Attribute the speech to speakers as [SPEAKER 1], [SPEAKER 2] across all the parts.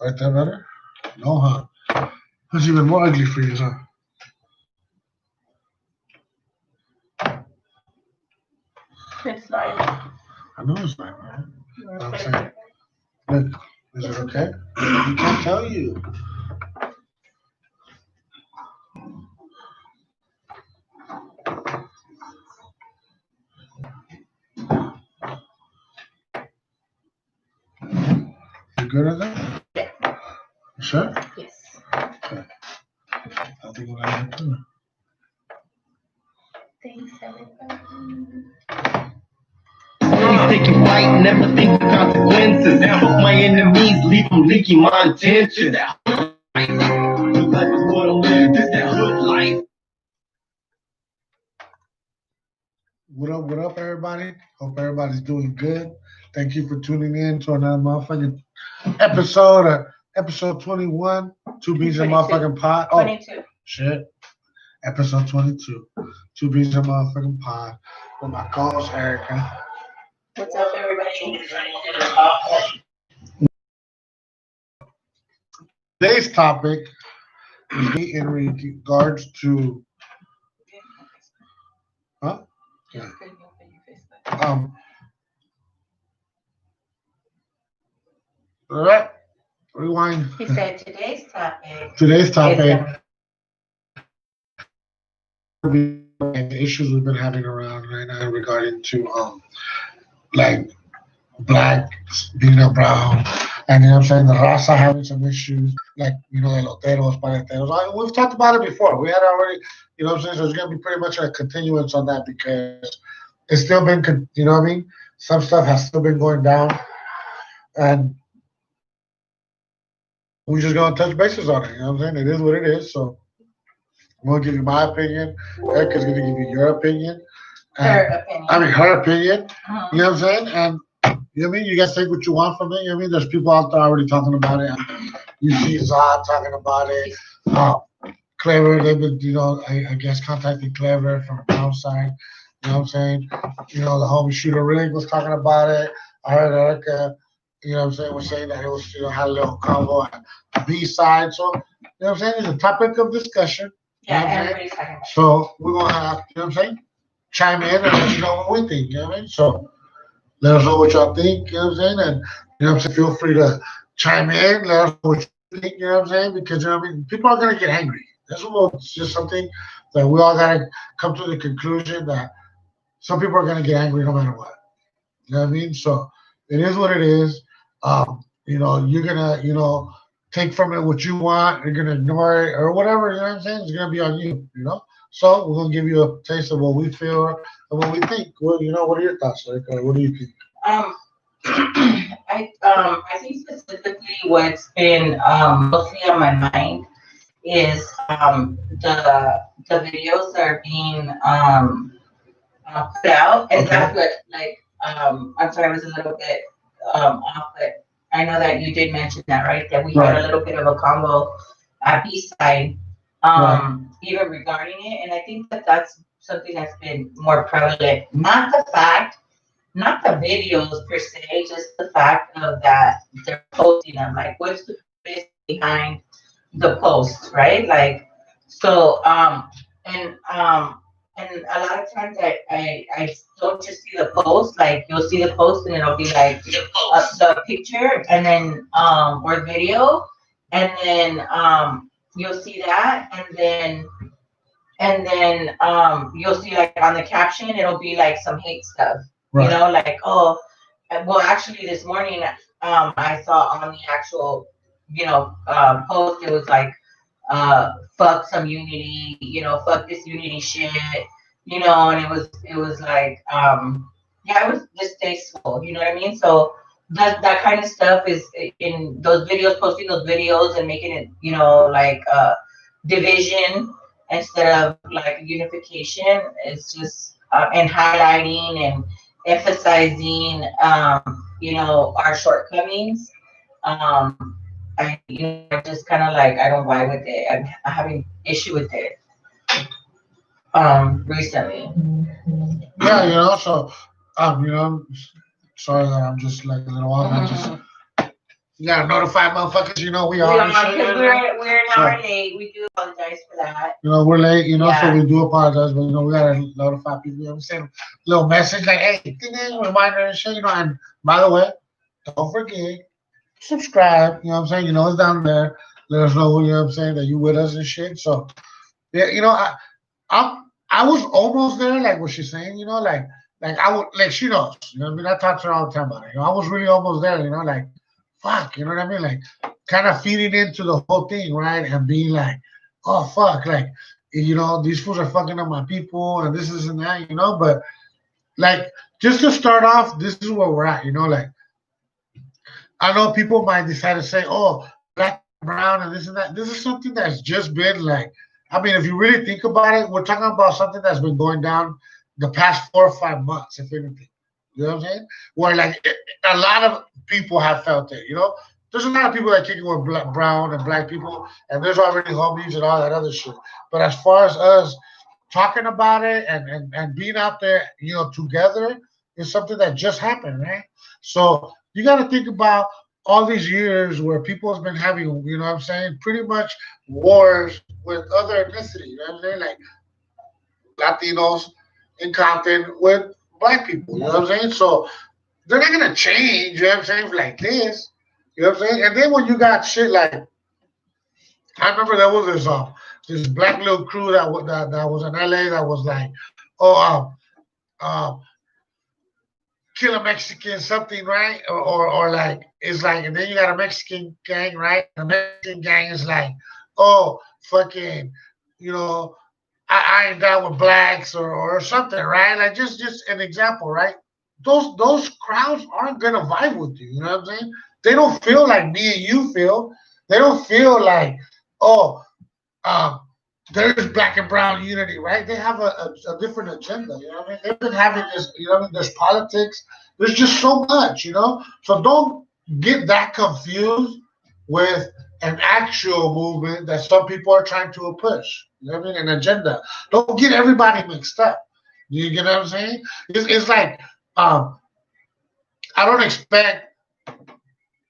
[SPEAKER 1] Right there better? No, huh? That's even more ugly for you, huh?
[SPEAKER 2] It's like
[SPEAKER 1] I know it's not right. I'm saying, look, is it okay? You can't tell you. You good at that?
[SPEAKER 2] Yeah.
[SPEAKER 1] You sure?
[SPEAKER 2] Yes.
[SPEAKER 1] Okay. I think we're gonna do it.
[SPEAKER 2] Thanks, everybody.
[SPEAKER 3] Take it right, never think the consequences. Fuck my enemies, leave them leaking my intentions. That hood life, this life is what I'm living. This that hood life.
[SPEAKER 1] What up, everybody? Hope everybody's doing good. Thank you for tuning in to another motherfucking episode 21, Two Beans in a
[SPEAKER 2] 22.
[SPEAKER 1] Motherfucking Pod. Oh,
[SPEAKER 2] 22.
[SPEAKER 1] shit. Episode 22, Two Beans in a Motherfucking Pod with my co-host, Erica.
[SPEAKER 2] What's up, everybody?
[SPEAKER 1] Today's topic is in regards to, huh? Yeah. Rewind.
[SPEAKER 2] He said today's topic.
[SPEAKER 1] Today's topic
[SPEAKER 2] is
[SPEAKER 1] and the issues we've been having around right now regarding to like blacks being a brown, and you know what I'm saying, the raza having some issues, like the loteros, paleteros. We've talked about it before. We had already, you know what I'm saying. So it's gonna be pretty much a continuance on that because it's still been, you know what I mean. Some stuff has still been going down, and we just gonna touch bases on it. You know what I'm saying? It is what it is. So I'm gonna give you my opinion. Erica's gonna give you your opinion.
[SPEAKER 2] her opinion.
[SPEAKER 1] I mean her opinion.
[SPEAKER 2] Uh-huh.
[SPEAKER 1] You know what I'm saying? And you know what I mean? You guys take what you want from it. You know what I mean? There's people out there already talking about it. You see Zod talking about it. Clever, they've been, I guess contacting Clever from the outside. You know what I'm saying? The homie Shooter Rig was talking about it. I heard Erica, was saying that it was, had a little combo at the B side. So, you know what I'm saying? It's a topic of discussion.
[SPEAKER 2] Yeah, everybody's talking about it.
[SPEAKER 1] So we're gonna have, chime in and let you know what we think, you know what I mean? So let us know what y'all think, you know what I'm saying? And feel free to chime in, let us know what you think, you know what I'm saying? Because people are gonna get angry. It's just something that we all gotta come to the conclusion that some people are gonna get angry no matter what. You know what I mean? So it is what it is. You're gonna, take from it what you want, you're gonna ignore it or whatever, you know what I'm saying? It's gonna be on you. So we're gonna give you a taste of what we feel and what we think. What are your thoughts, like? What do you think?
[SPEAKER 2] I think specifically what's been mostly on my mind is the videos that are being put out, and that's what I'm sorry, I was a little bit off, but I know that you did mention that, right? That we had a little bit of a combo at B side, even regarding it, and I think that that's something that's been more prevalent. Not the videos per se, just the fact of that they're posting them. Like, what's the purpose behind the post, right? Like, so and a lot of times I don't just see the post. Like, you'll see the post and it'll be like the picture and then or video, and then you'll see that, and then you'll see like on the caption it'll be like some hate stuff. Right. Like, oh, well, actually this morning I saw on the actual post, it was like fuck some unity, fuck this unity shit, and it was like it was distasteful, you know what I mean? So that kind of stuff is in those videos, posting those videos and making it, like division instead of like unification. It's just and highlighting and emphasizing our shortcomings. I just kind of like, I don't vibe with it. I'm having issue with it recently.
[SPEAKER 1] Yeah, so I'm sorry that I'm just like a little off. You gotta notify motherfuckers. You know we
[SPEAKER 2] We
[SPEAKER 1] are.
[SPEAKER 2] are,
[SPEAKER 1] and shit,
[SPEAKER 2] because
[SPEAKER 1] you know?
[SPEAKER 2] we're an hour late. We do apologize for that.
[SPEAKER 1] You know, we're late, you know, so
[SPEAKER 2] Yeah.
[SPEAKER 1] we do apologize, but you know, we gotta notify people, you know what I'm saying? Little message like, hey, ding, ding, reminder and shit, you know, and by the way, don't forget, subscribe, you know what I'm saying? You know, it's down there. Let us know, you know what I'm saying, that you with us and shit. So, yeah, you know, I was almost there, like what she's saying, you know, like I would, like she knows, you know what I mean? I talk to her all the time about it. You know, I was really almost there, you know, like, fuck, you know what I mean? Like, kind of feeding into the whole thing, right? And being like, oh, fuck, like, you know, these fools are fucking up my people and this is and that, you know, but like, just to start off, this is where we're at, you know, like, I know people might decide to say, oh, black and brown and this and that. This is something that's just been like, I mean, if you really think about it, we're talking about something that's been going down the past 4 or 5 months, if anything. You know what I'm saying? Where like a lot of people have felt it. You know, there's a lot of people that kick it with brown and black people, and there's already homies and all that other shit. But as far as us talking about it and being out there, you know, together is something that just happened, right? So you got to think about all these years where people have been having, you know what I'm saying, pretty much wars with other ethnicity, you know what I'm saying, like Latinos in Compton with black people, you know what I'm saying? So they're not going to change, you know what I'm saying, like this, you know what I'm saying? And then when you got shit like, I remember there was this black little crew that was in LA that was like, oh, kill a Mexican something, right? Or like it's like, and then you got a Mexican gang, right? The Mexican gang is like, oh, fucking, you know, I ain't down with blacks or something, right? Like just an example, right? Those crowds aren't gonna vibe with you. You know what I'm saying? They don't feel like me and you feel. They don't feel like, oh, um, there's black and brown unity, right? They have a different agenda. You know what I mean? They've been having this. You know what I mean? There's politics. There's just so much. You know. So don't get that confused with an actual movement that some people are trying to push. You know what I mean? An agenda. Don't get everybody mixed up. You get what I'm saying? It's like um, I don't expect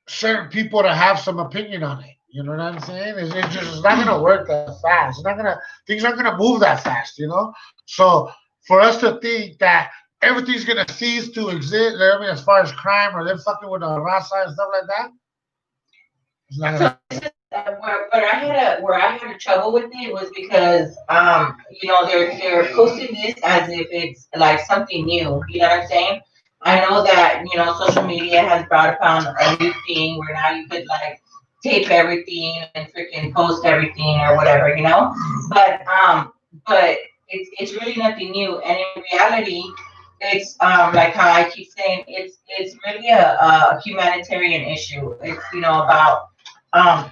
[SPEAKER 1] certain people to have some opinion on it. You know what I'm saying? It's not gonna work that fast. It's not gonna things aren't gonna move that fast. You know. So for us to think that everything's gonna cease to exist, you know what I mean, as far as crime or them fucking with the raza and stuff like that, it's not
[SPEAKER 2] So
[SPEAKER 1] gonna.
[SPEAKER 2] this is where I had a trouble with it was because you know they're posting this as if it's like something new. You know what I'm saying? I know that you know social media has brought upon a new thing where now you could like tape everything and freaking post everything or whatever, you know. But it's really nothing new, and in reality, it's like how I keep saying, it's really a humanitarian issue. It's you know about um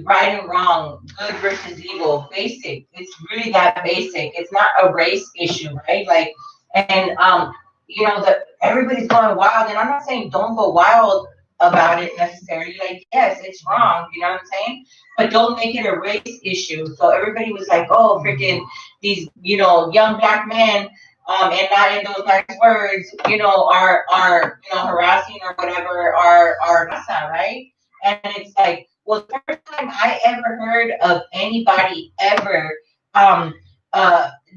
[SPEAKER 2] right and wrong, good versus evil, basic. It's really that basic. It's not a race issue, right? Like, and you know, that everybody's going wild, and I'm not saying don't go wild about it necessarily. Like, yes, it's wrong, you know what I'm saying? But don't make it a race issue. So everybody was like, oh, freaking these, you know, young black men, and not in those nice words, you know, are you know harassing or whatever our raza, right? And it's like, well, the first time I ever heard of anybody ever um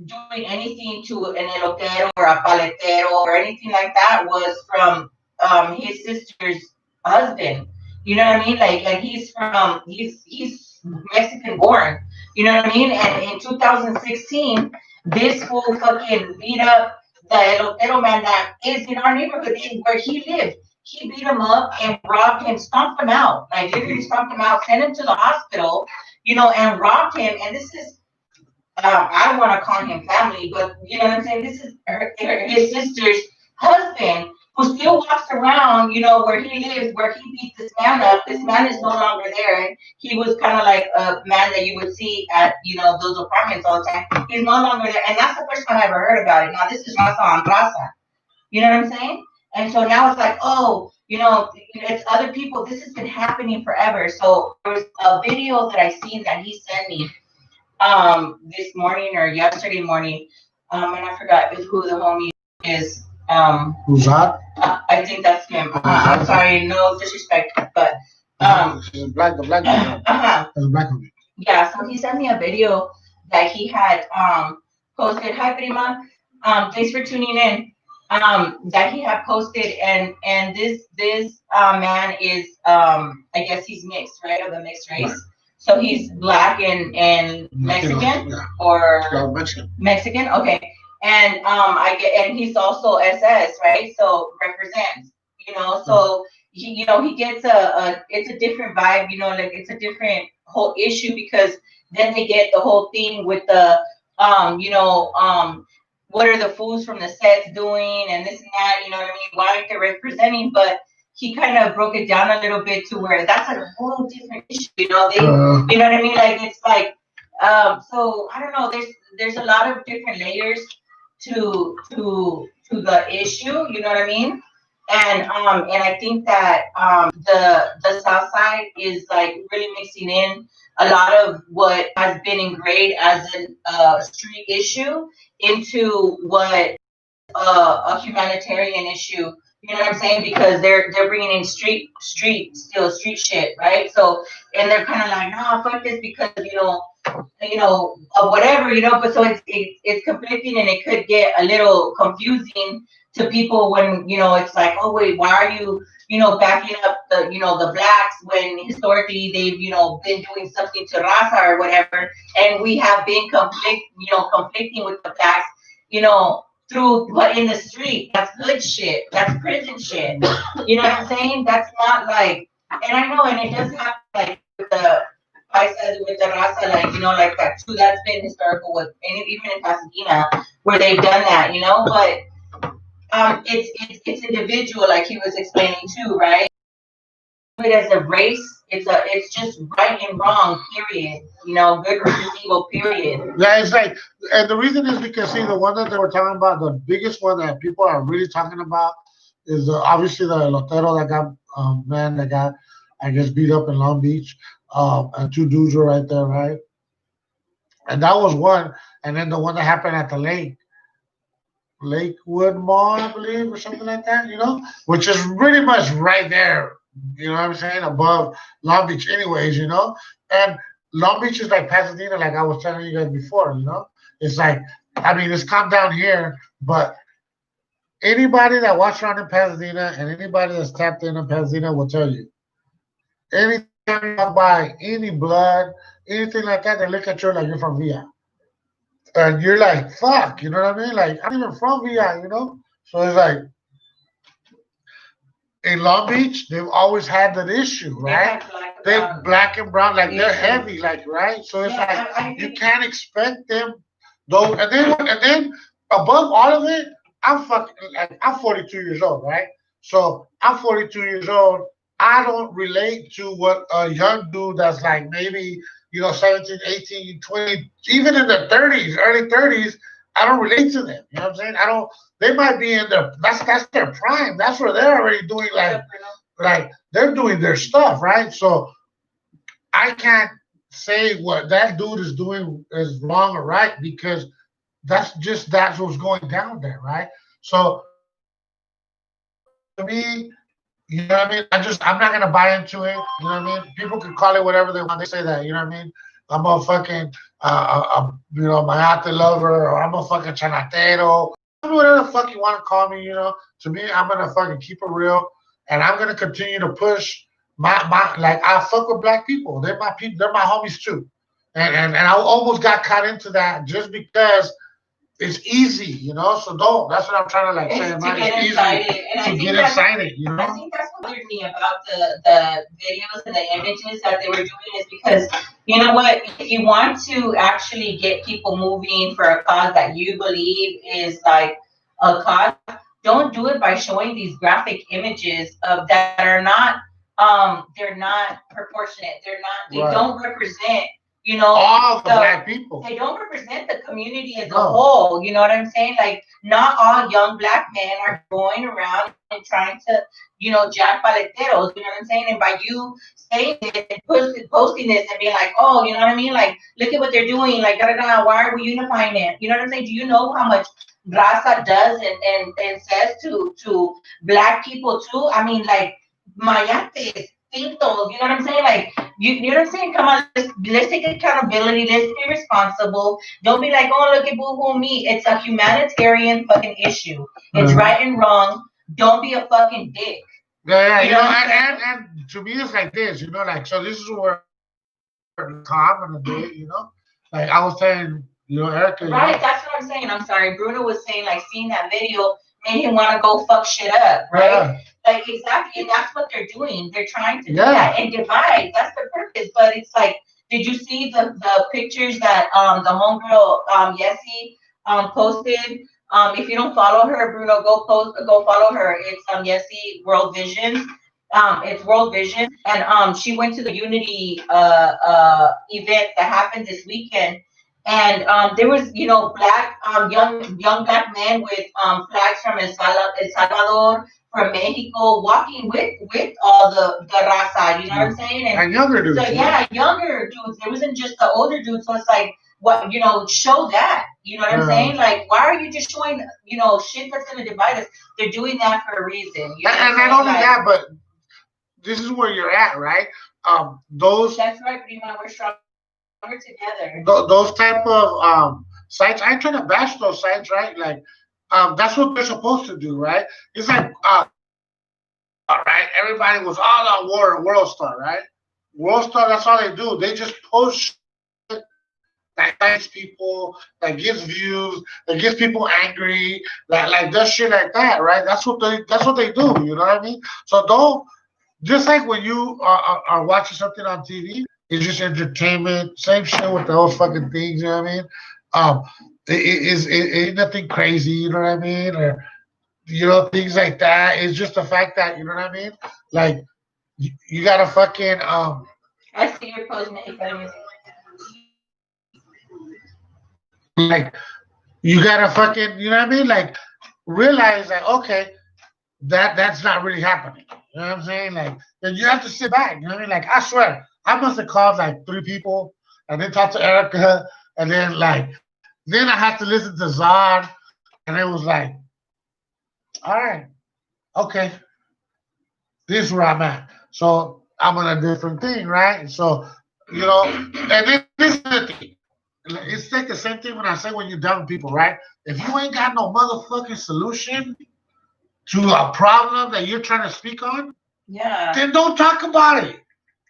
[SPEAKER 2] doing anything to an elotero or a paletero or anything like that was from his sister's husband. You know what I mean? Like he's Mexican born. You know what I mean? And in 2016, this fool fucking beat up the elotero man that is in our neighborhood where he lived. He beat him up and robbed him, stomped him out. Like literally stomped him out, sent him to the hospital, you know, and robbed him. And this is I don't want to call him family, but you know what I'm saying? This is his sister's husband who still walks around, you know, where he lives, where he beat this man up. This man is no longer there. And he was kind of like a man that you would see at, you know, those apartments all the time. He's no longer there. And that's the first time I ever heard about it. Now, this is Raza on Raza. You know what I'm saying? And so now it's like, oh, you know, it's other people. This has been happening forever. So there was a video that I seen that he sent me this morning or yesterday morning, and I forgot who the homie is.
[SPEAKER 1] Who's that?
[SPEAKER 2] I think that's him. I'm sorry, no disrespect, but
[SPEAKER 1] She's black, the black girl. The black one.
[SPEAKER 2] Yeah, so he sent me a video that he had posted. Hi, Prima. Thanks for tuning in. That he had posted, and this man is I guess he's mixed, right, of the mixed race. Right. So he's black and Mexican, yeah. Or Mexican. Okay, and and he's also SS, right? So represents, you know. So he gets it's a different vibe, you know, like it's a different whole issue, because then they get the whole thing with the what are the fools from the sets doing and this and that, you know what I mean? Why aren't they representing? But he kind of broke it down a little bit to where that's a whole different issue, you know. They, you know what I mean? Like it's like, so I don't know. There's a lot of different layers to the issue, you know what I mean? And I think that the South Side is like really mixing in a lot of what has been ingrained as a street issue into what a humanitarian issue. You know what I'm saying? Because they're bringing in street shit, right? So, and they're kind of like, no, fuck this, because whatever, you know. But so it's conflicting, and it could get a little confusing to people when, you know, it's like, oh wait, why are you, you know, backing up the, you know, the blacks when historically they've, you know, been doing something to Raza or whatever, and we have been conflicting with the blacks, you know, through what in the street. That's good shit. That's prison shit. You know what I'm saying? That's not like, and I know, and it does happen like with the paisas, with the Raza, like, you know, like that too. That's been historical with, and even in Pasadena where they've done that, you know. But it's individual, like he was explaining too, right? But as a race, it's just right and wrong, period. You know, good versus evil, period.
[SPEAKER 1] Yeah, it's like, and the reason is because, see, the one that they were talking about, the biggest one that people are really talking about is obviously the Lotero that got man that got, I guess, beat up in Long Beach, and two dudes were right there, right? And that was one, and then the one that happened at the Lakewood Mall, I believe, or something like that, you know, which is pretty much right there, you know what I'm saying, above Long Beach, anyways, you know. And Long Beach is like Pasadena, like I was telling you guys before, you know. It's like, I mean, it's calm down here, but anybody that walks around in Pasadena and anybody that's tapped in Pasadena will tell you, anytime you walk by any blood, anything like that, they look at you like you're from VI. And you're like, fuck, you know what I mean? Like, I'm even from VI, you know? So it's like, in Long Beach, they've always had that issue, right? They're black and brown, like they're heavy, like, right? So it's like, you can't expect them, though. And then above all of it, I'm 42 years old, right? So I'm 42 years old. I don't relate to what a young dude that's like maybe, 17, 18, 20, even in their 30s, early 30s, I don't relate to them. You know what I'm saying? They might be in that's their prime. That's where they're already doing like they're doing their stuff, right? So I can't say what that dude is doing is wrong or right, because that's what's going down there, right? So to me, you know what I mean? I'm not gonna buy into it. You know what I mean? People can call it whatever they want. They say that, you know what I mean? I'm a fucking, mayate lover, or I'm a fucking chanatero. Whatever the fuck you want to call me, you know. To me, I'm gonna fucking keep it real, and I'm gonna continue to push my like, I fuck with black people. They're my people. They're my homies too, and I almost got caught into that just because it's easy, you know. So don't. That's what I'm trying to like say. It's easy to get excited, you know.
[SPEAKER 2] I think that's what bothered me about the videos and the images that they were doing, is because, you know what, if you want to actually get people moving for a cause that you believe is like a cause, don't do it by showing these graphic images of that are not they're not proportionate. They don't represent, you know,
[SPEAKER 1] all the black people.
[SPEAKER 2] They don't represent the community as a whole. You know what I'm saying? Like, not all young black men are going around and trying to, you know, jack paleteros. You know what I'm saying? And by you saying it and posting this and being like, oh, you know what I mean? Like, look at what they're doing. Like, why are we unifying it? You know what I'm saying? Do you know how much Raza does and says to black people too? I mean, like, Mayates instintos. You know what I'm saying? Like, you know what I'm saying? Come on, let's take accountability. Let's be responsible. Don't be like, oh, look at boo-hoo me. It's a humanitarian fucking issue. It's right and wrong. Don't be a fucking dick.
[SPEAKER 1] Yeah,
[SPEAKER 2] You
[SPEAKER 1] you
[SPEAKER 2] know
[SPEAKER 1] know,
[SPEAKER 2] what I'm saying?
[SPEAKER 1] and to me, it's like this, you know, like, so this is where Tom and the day, you know, like I was saying, you know, Erica, you
[SPEAKER 2] Right,
[SPEAKER 1] know,
[SPEAKER 2] that's what I'm saying. I'm sorry. Bruno was saying, like, seeing that video made him want to go fuck shit up, right?
[SPEAKER 1] yeah,
[SPEAKER 2] Like, exactly. And that's what they're doing. They're trying to do
[SPEAKER 1] Yeah.
[SPEAKER 2] that and divide. That's their purpose. But it's like, did you see the pictures that the homegirl Yessie posted? If you don't follow her, Bruno, go follow her. It's Yessie World Vision. It's World Vision, and she went to the Unity event that happened this weekend, and there was, you know, black young black men with flags from El Salvador, from Mexico, walking with all the raza. You know what I'm saying? And
[SPEAKER 1] and younger dudes,
[SPEAKER 2] so yeah, younger dudes. It wasn't just the older dudes. So it's like, what, you know, show that. You know what I'm
[SPEAKER 1] Yeah.
[SPEAKER 2] saying? Like, why are you just showing, you know, shit that's gonna divide us? They're doing that for a reason. You know what
[SPEAKER 1] and
[SPEAKER 2] I'm
[SPEAKER 1] not
[SPEAKER 2] saying?
[SPEAKER 1] only
[SPEAKER 2] Like,
[SPEAKER 1] that, but this is where you're at, right? Those
[SPEAKER 2] that's right, Prima. We're stronger together.
[SPEAKER 1] those type of sites. I try to bash those sites, right? Like, that's what they're supposed to do, right? It's like, all right, everybody was all on World Star, right? World Star, that's all they do. They just post shit that excites people, that gives views, that gets people angry, like does shit like that, right? That's what they do. You know what I mean? So don't, just like when you are watching something on TV, it's just entertainment. Same shit with those fucking things. You know what I mean? Um, it ain't nothing crazy. You know what I mean? Or, you know, things like that. It's just the fact that, you know what I mean? Like, you gotta fucking
[SPEAKER 2] I see your post, Mexican.
[SPEAKER 1] like, you gotta fucking, you know what I mean? Like, realize that, okay, that's not really happening. You know what I'm saying? Like, then you have to sit back. You know what I mean? Like, I swear, I must have called like 3 people and then talked to Erica, and then like, then I had to listen to Zod, and it was like, all right, okay, this is where I'm at. So I'm on a different thing, right? So, you know, and then this is the thing. It's like the same thing when I say when you're done with people, right? If you ain't got no motherfucking solution to a problem that you're trying to speak on,
[SPEAKER 2] Yeah,
[SPEAKER 1] then don't talk about it.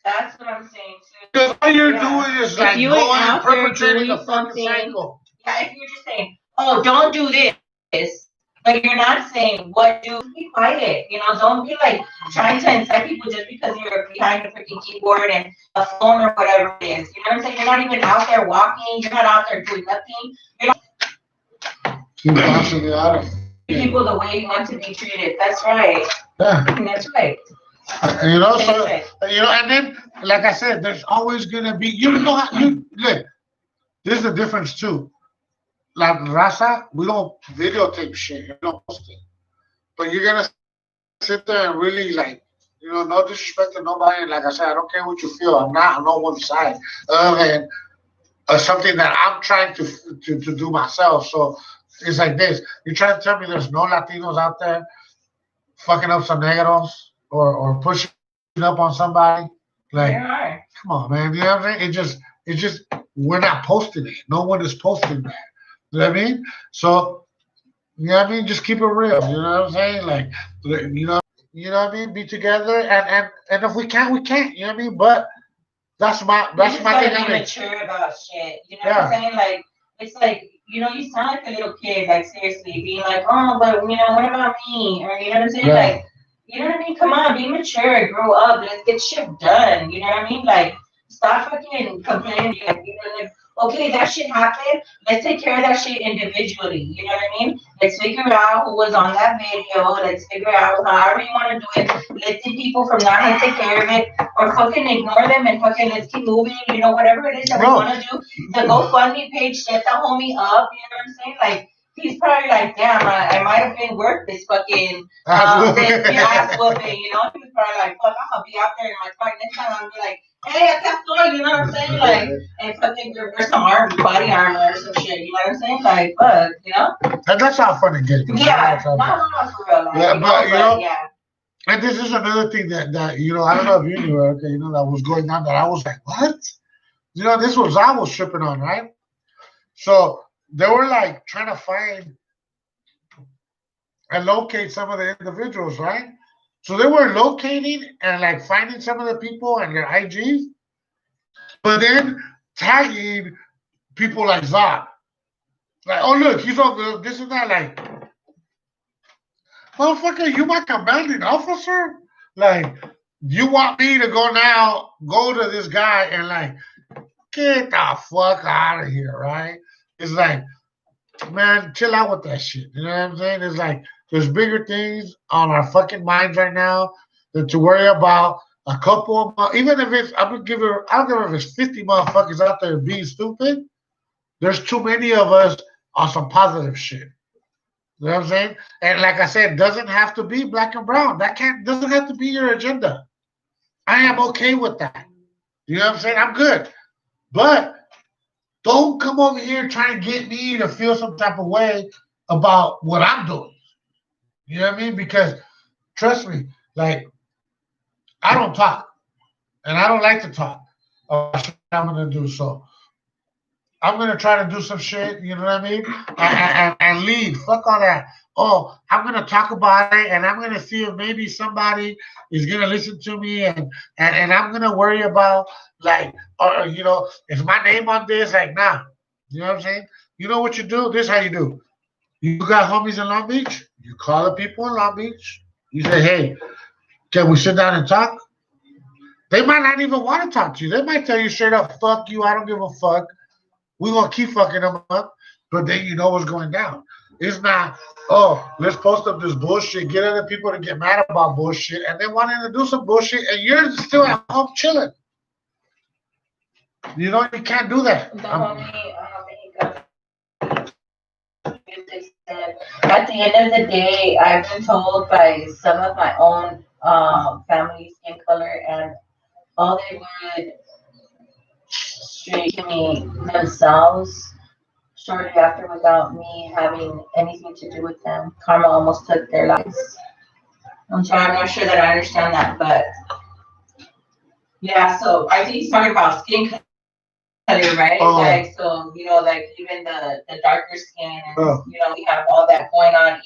[SPEAKER 2] that's what I'm saying too.
[SPEAKER 1] Because all you're
[SPEAKER 2] Yeah.
[SPEAKER 1] doing is
[SPEAKER 2] If
[SPEAKER 1] like
[SPEAKER 2] you ain't
[SPEAKER 1] going and
[SPEAKER 2] out there
[SPEAKER 1] perpetrating
[SPEAKER 2] doing
[SPEAKER 1] a fucking
[SPEAKER 2] something,
[SPEAKER 1] cycle.
[SPEAKER 2] yeah, if you're just saying, oh, don't do this, but you're not saying what do, be quiet. You know, don't be like trying to incite people just because you're behind a freaking keyboard and a phone or whatever it is. You know what I'm saying? You're not even out there walking. You're not out there doing nothing. You're not
[SPEAKER 1] Keep constantly out of
[SPEAKER 2] treating people the way you want to be treated. That's right.
[SPEAKER 1] Yeah.
[SPEAKER 2] That's right.
[SPEAKER 1] You know,
[SPEAKER 2] That's
[SPEAKER 1] so
[SPEAKER 2] right.
[SPEAKER 1] you know, and then like I said, there's always gonna be, you know how you look. There's a difference too. Like Raza, we don't videotape shit, we don't post it. But you're gonna sit there and really like, you know, no disrespect to nobody. Like I said, I don't care what you feel. I'm not on one side. Other than something that I'm trying to do myself. So it's like this. You're trying to tell me there's no Latinos out there fucking up some negros or pushing up on somebody? Like,
[SPEAKER 2] There are.
[SPEAKER 1] come on, man. You know what I'm saying? It just we're not posting it. No one is posting that. You know what I mean? So, you know what I mean? Just keep it real. You know what I'm saying? Like, you know what I mean? Be together, and if we can't, we can't. You know what I mean? But that's my
[SPEAKER 2] You
[SPEAKER 1] that's
[SPEAKER 2] just
[SPEAKER 1] my
[SPEAKER 2] gotta
[SPEAKER 1] thing.
[SPEAKER 2] be
[SPEAKER 1] I mean,
[SPEAKER 2] mature about shit. You know what I'm saying? Like, it's like, you know, you sound like a little kid, like seriously, being like, oh, but you know, what about me? Or you know what I'm saying?
[SPEAKER 1] Yeah.
[SPEAKER 2] Like, you know what I mean? Come on, be mature, grow up, let's get shit done. You know what I mean? Like, stop fucking complaining. Like, you know, like, okay, that shit happened. Let's take care of that shit individually. You know what I mean? Let's figure out who was on that video. Let's figure out however you want to do it. Let's see people from now and take care of it, or fucking ignore them and fucking let's keep moving. You know, whatever it is that we
[SPEAKER 1] Bro.
[SPEAKER 2] want to do. The GoFundMe page, set the homie up. You know what I'm saying? Like, he's probably like, damn, I might have been worth this fucking this ass whooping. You know, he was probably like, fuck, I'm gonna be out there in my car next time. I'm gonna be like, hey, I got story. You know what I'm saying? Like, and fucking wear some body armor or some shit. You know what I'm saying? Like, fuck, you know?
[SPEAKER 1] and that's how fun it gets.
[SPEAKER 2] Yeah, no, for real. Like,
[SPEAKER 1] Yeah, but you know,
[SPEAKER 2] yeah.
[SPEAKER 1] And this is another thing that I don't know if you knew, okay, that was going on that I was like, what? This was I was tripping on, right? So they were like trying to find and locate some of the individuals, right? So they were locating and like finding some of the people and their IGs, but then tagging people like Zod. Like, oh look, he's on this and that. Like, motherfucker, you my commanding officer? Like, you want me to go to this guy and like get the fuck out of here, right? It's like, man, chill out with that shit. You know what I'm saying? It's like there's bigger things on our fucking minds right now than to worry about a couple of even if it's I don't care if it's 50 motherfuckers out there being stupid. There's too many of us on some positive shit. You know what I'm saying? And like I said, doesn't have to be black and brown. That can't doesn't have to be your agenda. I am okay with that. You know what I'm saying? I'm good. But don't come over here trying to get me to feel some type of way about what I'm doing. You know what I mean? Because trust me, like I don't talk, and I don't like to talk about shit I'm gonna do. So I'm gonna try to do some shit. You know what I mean? And lead. Fuck all that. Oh, I'm gonna talk about it, and I'm gonna see if maybe somebody is gonna listen to me, and I'm gonna worry about like, or is my name on this? Like, nah. You know what I'm saying? You know what you do? This how you do. You got homies in Long Beach. You call the people in Long Beach. You say, hey, can we sit down and talk? They might not even want to talk to you. They might tell you straight up, fuck you. I don't give a fuck. We're gonna keep fucking them up, but then you know what's going down. It's not, oh, let's post up this bullshit, get other people to get mad about bullshit, and then wanting to do some bullshit, and you're still at home chilling. You can't do that.
[SPEAKER 2] The homie, said, at the end of the day, I've been told by some of my own family skin color, and all they would straight to me themselves shortly after without me having anything to do with them. Karma almost took their lives. I'm not sure that I understand that, but yeah, so I think he's talking about skin color, right? Like, so, like even the darker skin, and, we have all that going on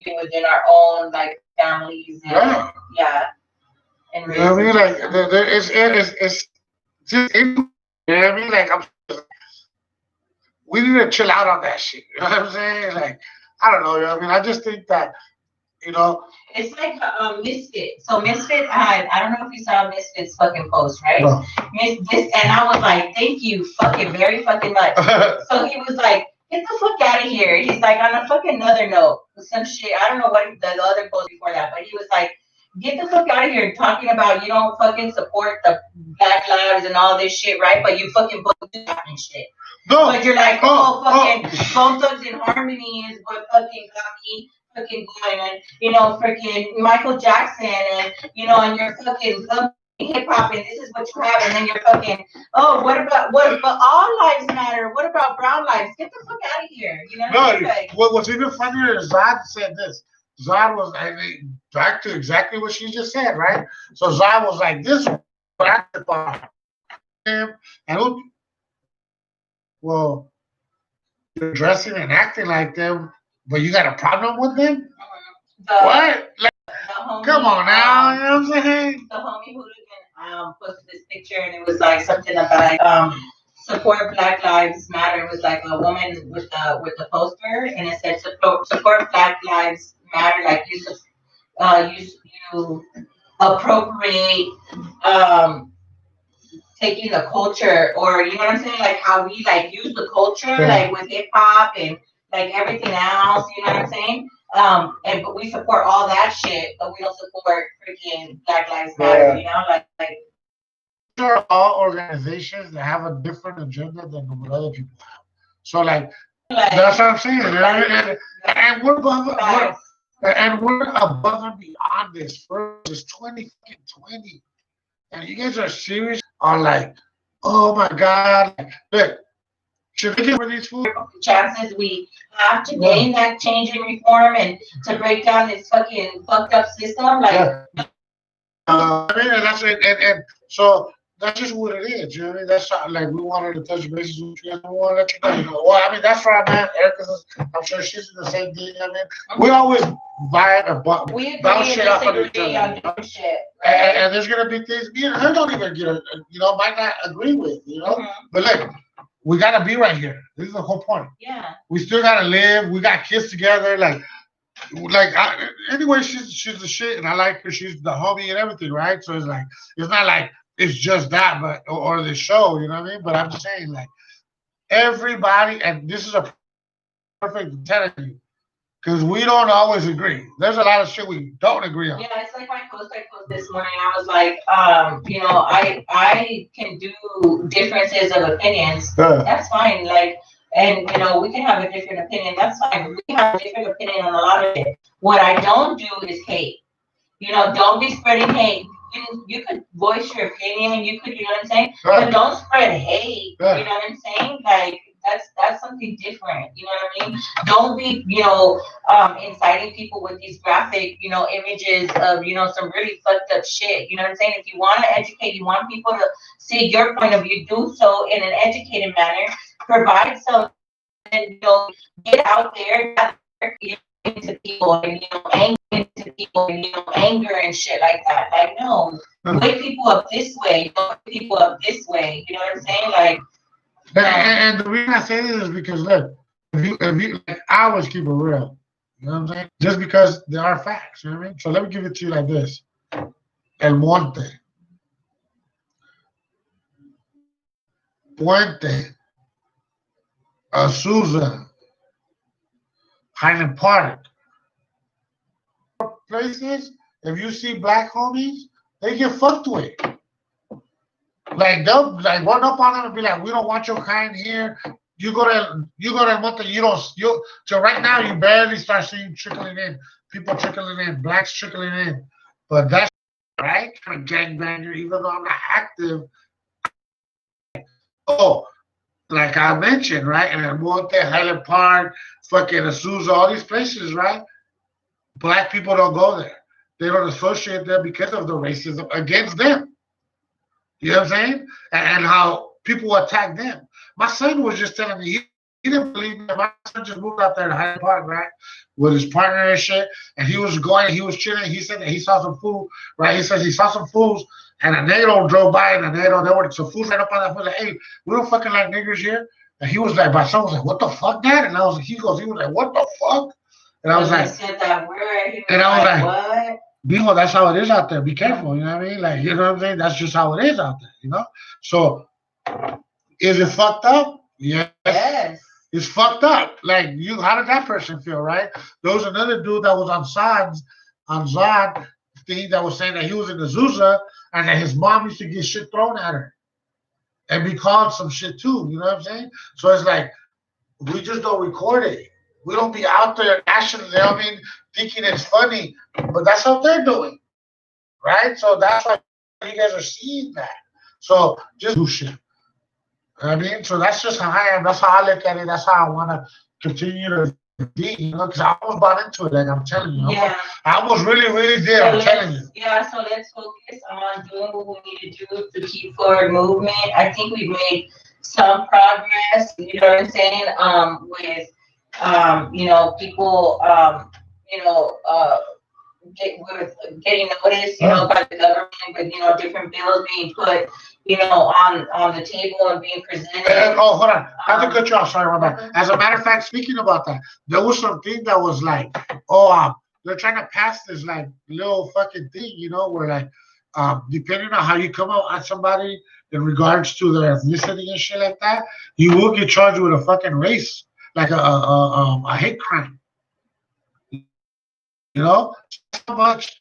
[SPEAKER 2] even within our own, like, families. And, yeah. And
[SPEAKER 1] you know what I mean? Like, it's just, you know what I mean? Like, we need to chill out on that shit. You know what I'm saying? Like, I don't know. You know what I mean? I just think that,
[SPEAKER 2] it's like Misfit. So Misfit, I don't know if you saw Misfit's fucking post, right?
[SPEAKER 1] No.
[SPEAKER 2] And I was like, thank you fucking very fucking much. So he was like, get the fuck out of here. He's like, on a fucking other note, some shit. I don't know what the other post before that, but he was like, get the fuck out of here talking about you don't fucking support the Black Lives and all this shit, right? But you fucking that and shit. No. But you're like, fucking Bone Thugs and Harmony is what fucking got me fucking going, and freaking Michael Jackson, and and you're fucking hip hop, and this is what you have, and then you're fucking, what about all lives matter? What about brown lives? Get the fuck out of here,
[SPEAKER 1] No, what's even funnier is Zod said this. Zod was back to exactly what she just said, right? So Zod was like, this is what I thought. And well, you're dressing and acting like them, but you got a problem with them? What? Homie, come on now, you know what I'm saying?
[SPEAKER 2] The homie hooligan posted this picture, and it was like something about support Black Lives Matter. It was like a woman with the poster, and it said support Black Lives Matter. Like you appropriate taking the culture, or you know what I'm saying, like how we like use the culture, like with hip hop and like everything else. You know what I'm saying? But we support all that shit, but we don't support freaking Black Lives Matter. Like
[SPEAKER 1] there are all organizations that have a different agenda than what other people have. So like that's what I'm saying. And we're above and beyond this. First, it's 2020, and you guys are serious on like, oh my God, look. Should they get rid of these fools?
[SPEAKER 2] chances we have to gain that change and reform and to break down this fucking fucked up system. Like,
[SPEAKER 1] Yeah. I mean, and that's it, and so that's just what it is. You know what I mean? That's not, like we wanted to touch bases with you, and we want to let you know. You know, well, I mean, that's where I'm at. Erica's, I'm sure she's in the same thing. I mean, we always vibe and
[SPEAKER 2] we
[SPEAKER 1] bounce
[SPEAKER 2] agree
[SPEAKER 1] shit off of
[SPEAKER 2] and
[SPEAKER 1] each
[SPEAKER 2] disagree
[SPEAKER 1] other.
[SPEAKER 2] on
[SPEAKER 1] You know?
[SPEAKER 2] different shit.
[SPEAKER 1] And,
[SPEAKER 2] Right?
[SPEAKER 1] and there's gonna be things me and her don't even get, you know, might not agree with. You know,
[SPEAKER 2] Mhm.
[SPEAKER 1] but look, we gotta be right here. This is the whole point.
[SPEAKER 2] Yeah.
[SPEAKER 1] We still gotta live. We got kids together. Anyway, she's the shit, and I like her. She's the homie and everything, right? So it's like it's not like it's just that, but or the show, you know what I mean? But I'm just saying, like everybody, and this is a perfect telling you because we don't always agree. There's a lot of shit we don't agree on.
[SPEAKER 2] Yeah, it's like my post I posted this morning. I was like, you know, I can do differences of opinions.
[SPEAKER 1] Yeah.
[SPEAKER 2] That's fine. Like, and you know, we can have a different opinion. That's fine. We have a different opinion on a lot of it. What I don't do is hate. You know, don't be spreading hate. You could voice your opinion. You could, you know what I'm saying? But don't spread hate.
[SPEAKER 1] Yeah.
[SPEAKER 2] You know what I'm saying? Like that's something different. You know what I mean? Don't be, you know, inciting people with these graphic, you know, images of, you know, some really fucked up shit. You know what I'm saying? If you want to educate, you want people to see your point of view, do so in an educated manner. Provide some, and you know, get out there, into people, and you know, anger into people, and you know, anger and shit like that. Like, no, wake people up this way, don't wake people up this way. You know what I'm saying? Like,
[SPEAKER 1] And the reason I say this is because look, if you like, I always keep it real. You know what I'm saying? Just because there are facts. You know what I mean? So let me give it to you like this. El Monte, Puente, Azusa, Highland Park. Places, if you see black homies, they get fucked with. Like they'll like run up on them and be like, "We don't want your kind here." You go to Monte, so right now you barely start seeing trickling in, people trickling in, blacks trickling in, but that's right, kind of gangbanger. Even though I'm not active, oh, like I mentioned, right, and El Monte, Highland Park, fucking Azusa, all these places, right? Black people don't go there. They don't associate them because of the racism against them. You know what I'm saying? And how people attack them. My son was just telling me he didn't believe me. My son just moved out there to Hyde Park, right, with his partner and shit. And he was going, he was chilling. He said that he saw some food, right? He says he saw some fools, and a negro drove by, and there were some fools right up on that foot, like, "Hey, we don't fucking like niggers here." And he was like, my son was like, "What the fuck, Dad?" And I was like, he was like, "What the fuck?" And I was like,
[SPEAKER 2] said that word,
[SPEAKER 1] and I was like,
[SPEAKER 2] what?
[SPEAKER 1] Bijo, that's how it is out there. Be careful, you know what I mean? Like, you know what I'm saying? That's just how it is out there, you know? So, is it fucked up? Yes.
[SPEAKER 2] Yes.
[SPEAKER 1] It's fucked up. Like, how did that person feel, right? There was another dude that was on Zod thing that was saying that he was in Azusa and that his mom used to get shit thrown at her and be called some shit too, you know what I'm saying? So it's like, we just don't record it. We don't be out there nationally, you know what I mean, thinking it's funny, but that's what they're doing, right? So that's why you guys are seeing that. So just do shit. I mean, so that's just how I am. That's how I look at it. That's how I want to continue to be, you know, because I almost bought into it, like I'm telling you.
[SPEAKER 2] Yeah.
[SPEAKER 1] I almost really, really did, I'm telling you.
[SPEAKER 2] Yeah, so let's focus on doing what we need to do to keep forward movement. I think we've made some progress, you know what I'm saying, with, you know, people, you know, with getting noticed, you know, by the government with, you know, different bills being put, you know, on the table and being presented.
[SPEAKER 1] Oh, hold on. I have to cut you off. Sorry, my bad. As a matter of fact, speaking about that, there was something that was like, they're trying to pass this like little fucking thing, you know, where like, depending on how you come out at somebody in regards to their ethnicity and shit like that, you will get charged with a fucking race, like a hate crime. You know, so much.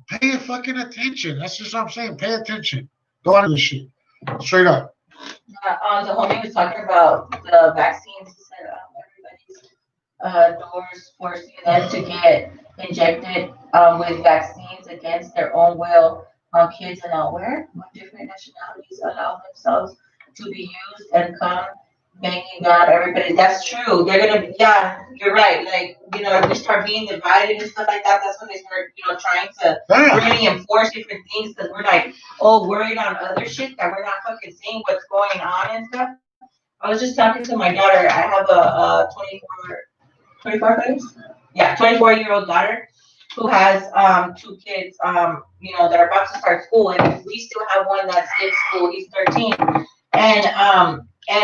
[SPEAKER 1] Pay fucking attention. That's just what I'm saying. Pay attention. Go out of this shit. Straight up.
[SPEAKER 2] The homie was talking about the vaccines. He said everybody's doors forcing them to get injected with vaccines against their own will. Kids and all where different nationalities allow themselves to be used and come banging down everybody. That's true. They're gonna, yeah, you're right. Like, you know, if we start being divided and stuff like that, that's when they start, you know, trying to really enforce different things because we're like, oh, worried on other shit that we're not fucking seeing what's going on and stuff. I was just talking to my daughter. I have a 24 please? Yeah, 24-year-old daughter who has two kids, you know, that are about to start school, and we still have one that's in school. He's 13, and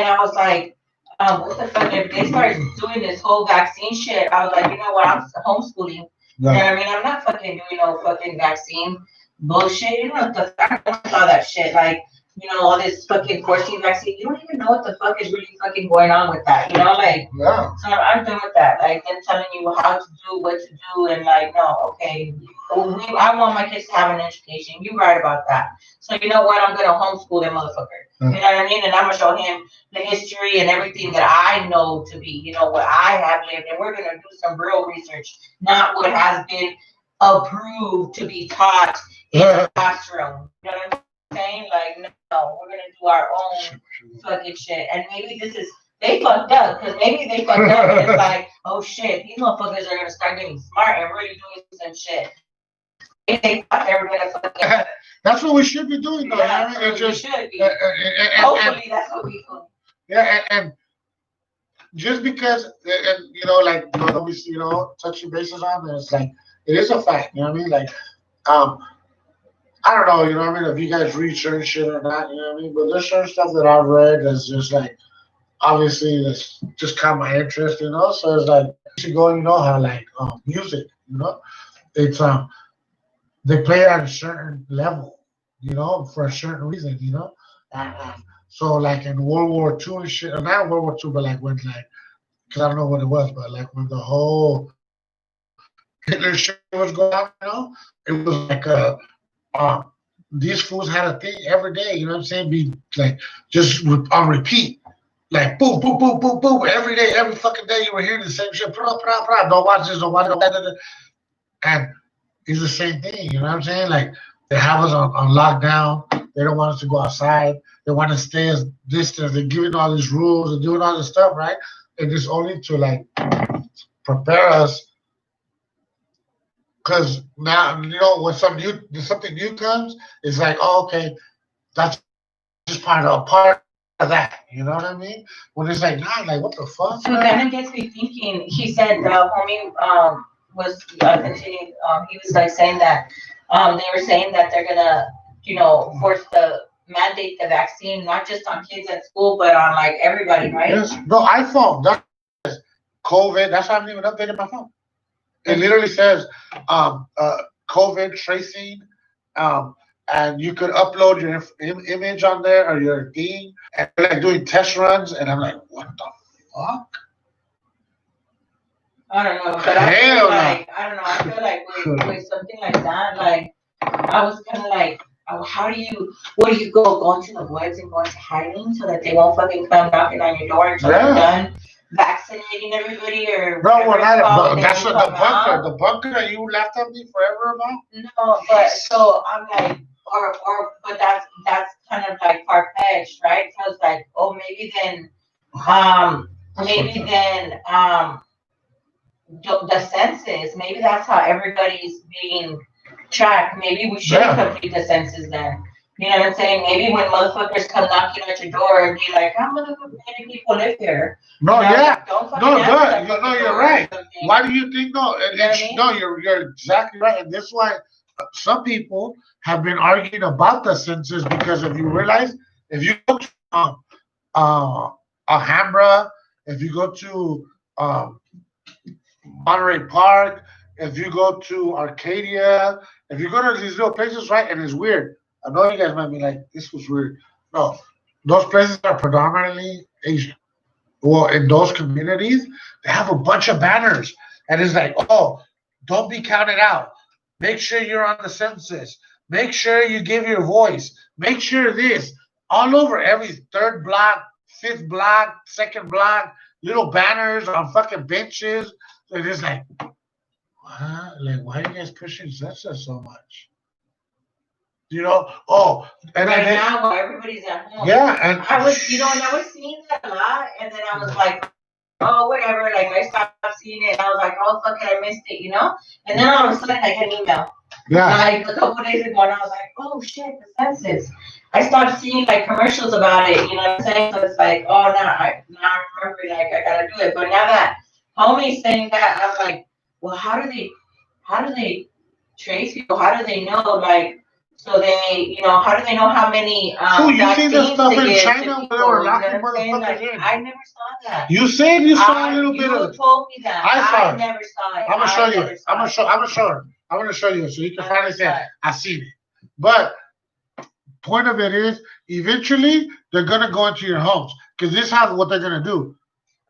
[SPEAKER 2] I was like, what the fuck? If they start doing this whole vaccine shit, I was like, you know what? I'm homeschooling. You know what I mean? I'm not fucking doing no fucking vaccine bullshit. You know what the fuck? I saw that shit. Like, you know, all this fucking forcing vaccine. You don't even know what the fuck is really fucking going on with that. You know, like, so I'm done with that. Like, them telling you how to do, what to do, and like, no, okay. I want my kids to have an education. You're right about that. So you know what? I'm gonna homeschool that motherfucker. You know what I mean? And I'm gonna show him the history and everything that I know to be, you know, what I have lived, and we're gonna do some real research, not what has been approved to be taught in the classroom. You know what I'm saying? Like, no, we're gonna do our own fucking shit. And maybe this is they fucked up because maybe they fucked up and it's like, oh shit, these motherfuckers are gonna start getting smart and really doing some shit. They thought they were gonna fucking.
[SPEAKER 1] That's what we should be doing, though.
[SPEAKER 2] Yeah,
[SPEAKER 1] I mean, it's just,
[SPEAKER 2] should be. Hopefully, that's what we do.
[SPEAKER 1] Yeah, and just because, and you know, like, you know, touching bases on this, like, it is a fact. You know what I mean? Like, I don't know. You know what I mean? If you guys read certain shit or not, you know what I mean? But there's certain stuff that I've read that's just like, obviously, that's just caught my interest. You know, so it's like you should go. You know how like music. You know, it's they play at a certain level, you know, for a certain reason, you know. So like in World War II and shit, or not World War II, but like when like, cause I don't know what it was, but like when the whole Hitler shit was going on, you know, it was like these fools had a thing every day, you know what I'm saying? Be like just on repeat. Like boom, boom, boom, boom, boom, every day, every fucking day you were hearing the same shit. Don't watch this, don't watch that. And it's the same thing, you know what I'm saying? Like they have us on lockdown. They don't want us to go outside. They want to stay as distant. They're giving all these rules and doing all this stuff, right? And it's only to like prepare us, because now you know when something new comes, it's like, oh, okay, that's just part of that. You know what I mean? When it's like, nah, like what the fuck?
[SPEAKER 2] So it kind of gets me thinking. He said, homie, was continuing. He was like saying that they were saying that they're gonna, you know, force the mandate the vaccine not just on kids at school but on like everybody, right?
[SPEAKER 1] Yes. No, iPhone. That's COVID. That's why I haven't even updated my phone. It literally says COVID tracing, and you could upload your image on there or your thing, and like doing test runs. And I'm like, what the fuck?
[SPEAKER 2] I don't know, but I feel like I don't know. I feel like with something like that, like I was kind of like, oh, what do you go into the woods and go into hiding so that they won't fucking come knocking on your door until you're done vaccinating everybody or
[SPEAKER 1] no, we're not. That's what the bunker that you laughed at me forever about.
[SPEAKER 2] No, but so I'm like, but that's kind of like far fetched, right? So it's like, oh, maybe then the census, maybe that's how everybody's being tracked. Maybe we should complete the census then. You know what I'm saying? Maybe when motherfuckers come knocking at your door and be like, how many people live here?
[SPEAKER 1] No,
[SPEAKER 2] you know,
[SPEAKER 1] yeah.
[SPEAKER 2] Don't
[SPEAKER 1] No, you're right. Why do you think no? No, you're exactly right. And this is why some people have been arguing about the census, because if you realize, if you go to Alhambra, if you go to Monterey Park, if you go to Arcadia, if you go to these little places, right, and it's weird. I know you guys might be like, this was weird. No, those places are predominantly Asian. Well, in those communities, they have a bunch of banners. And it's like, oh, don't be counted out. Make sure you're on the census. Make sure you give your voice. Make sure this. All over every third block, fifth block, second block, little banners on fucking benches. So it's like, what? Like, why are you guys pushing census so much? You know, and
[SPEAKER 2] right now while everybody's at home.
[SPEAKER 1] Yeah, and
[SPEAKER 2] I was seeing that a lot, and then I was like, oh, whatever. Like, I stopped seeing it. And I was like, oh, fuck it, I missed it, you know? And then all of a sudden, I get an email.
[SPEAKER 1] Yeah.
[SPEAKER 2] Like, a couple days ago, and I was like, oh, shit, the census. I stopped seeing, like, commercials about it, you know what I'm saying? So it's like, oh, now I remember, like, I gotta do it. But now that homie's saying that, I'm like, well, how do they trace people? How do they know, like, so they, you know, how do they know how many
[SPEAKER 1] So you see the
[SPEAKER 2] vaccines
[SPEAKER 1] stuff
[SPEAKER 2] to
[SPEAKER 1] in
[SPEAKER 2] give
[SPEAKER 1] China
[SPEAKER 2] to
[SPEAKER 1] where
[SPEAKER 2] people,
[SPEAKER 1] they were
[SPEAKER 2] you know
[SPEAKER 1] locking
[SPEAKER 2] what I'm saying?
[SPEAKER 1] motherfuckers
[SPEAKER 2] Like,
[SPEAKER 1] in?
[SPEAKER 2] I never saw that.
[SPEAKER 1] You said you saw a little bit of
[SPEAKER 2] You
[SPEAKER 1] it.
[SPEAKER 2] told me that.
[SPEAKER 1] I saw it.
[SPEAKER 2] never saw it.
[SPEAKER 1] I'm gonna show you.
[SPEAKER 2] never saw
[SPEAKER 1] I'm gonna
[SPEAKER 2] it.
[SPEAKER 1] show. I'm gonna show her. I'm gonna show you so you can
[SPEAKER 2] I
[SPEAKER 1] finally
[SPEAKER 2] never
[SPEAKER 1] say
[SPEAKER 2] saw it.
[SPEAKER 1] I seen it. But point of it is, eventually they're gonna go into your homes because this is what they're gonna do.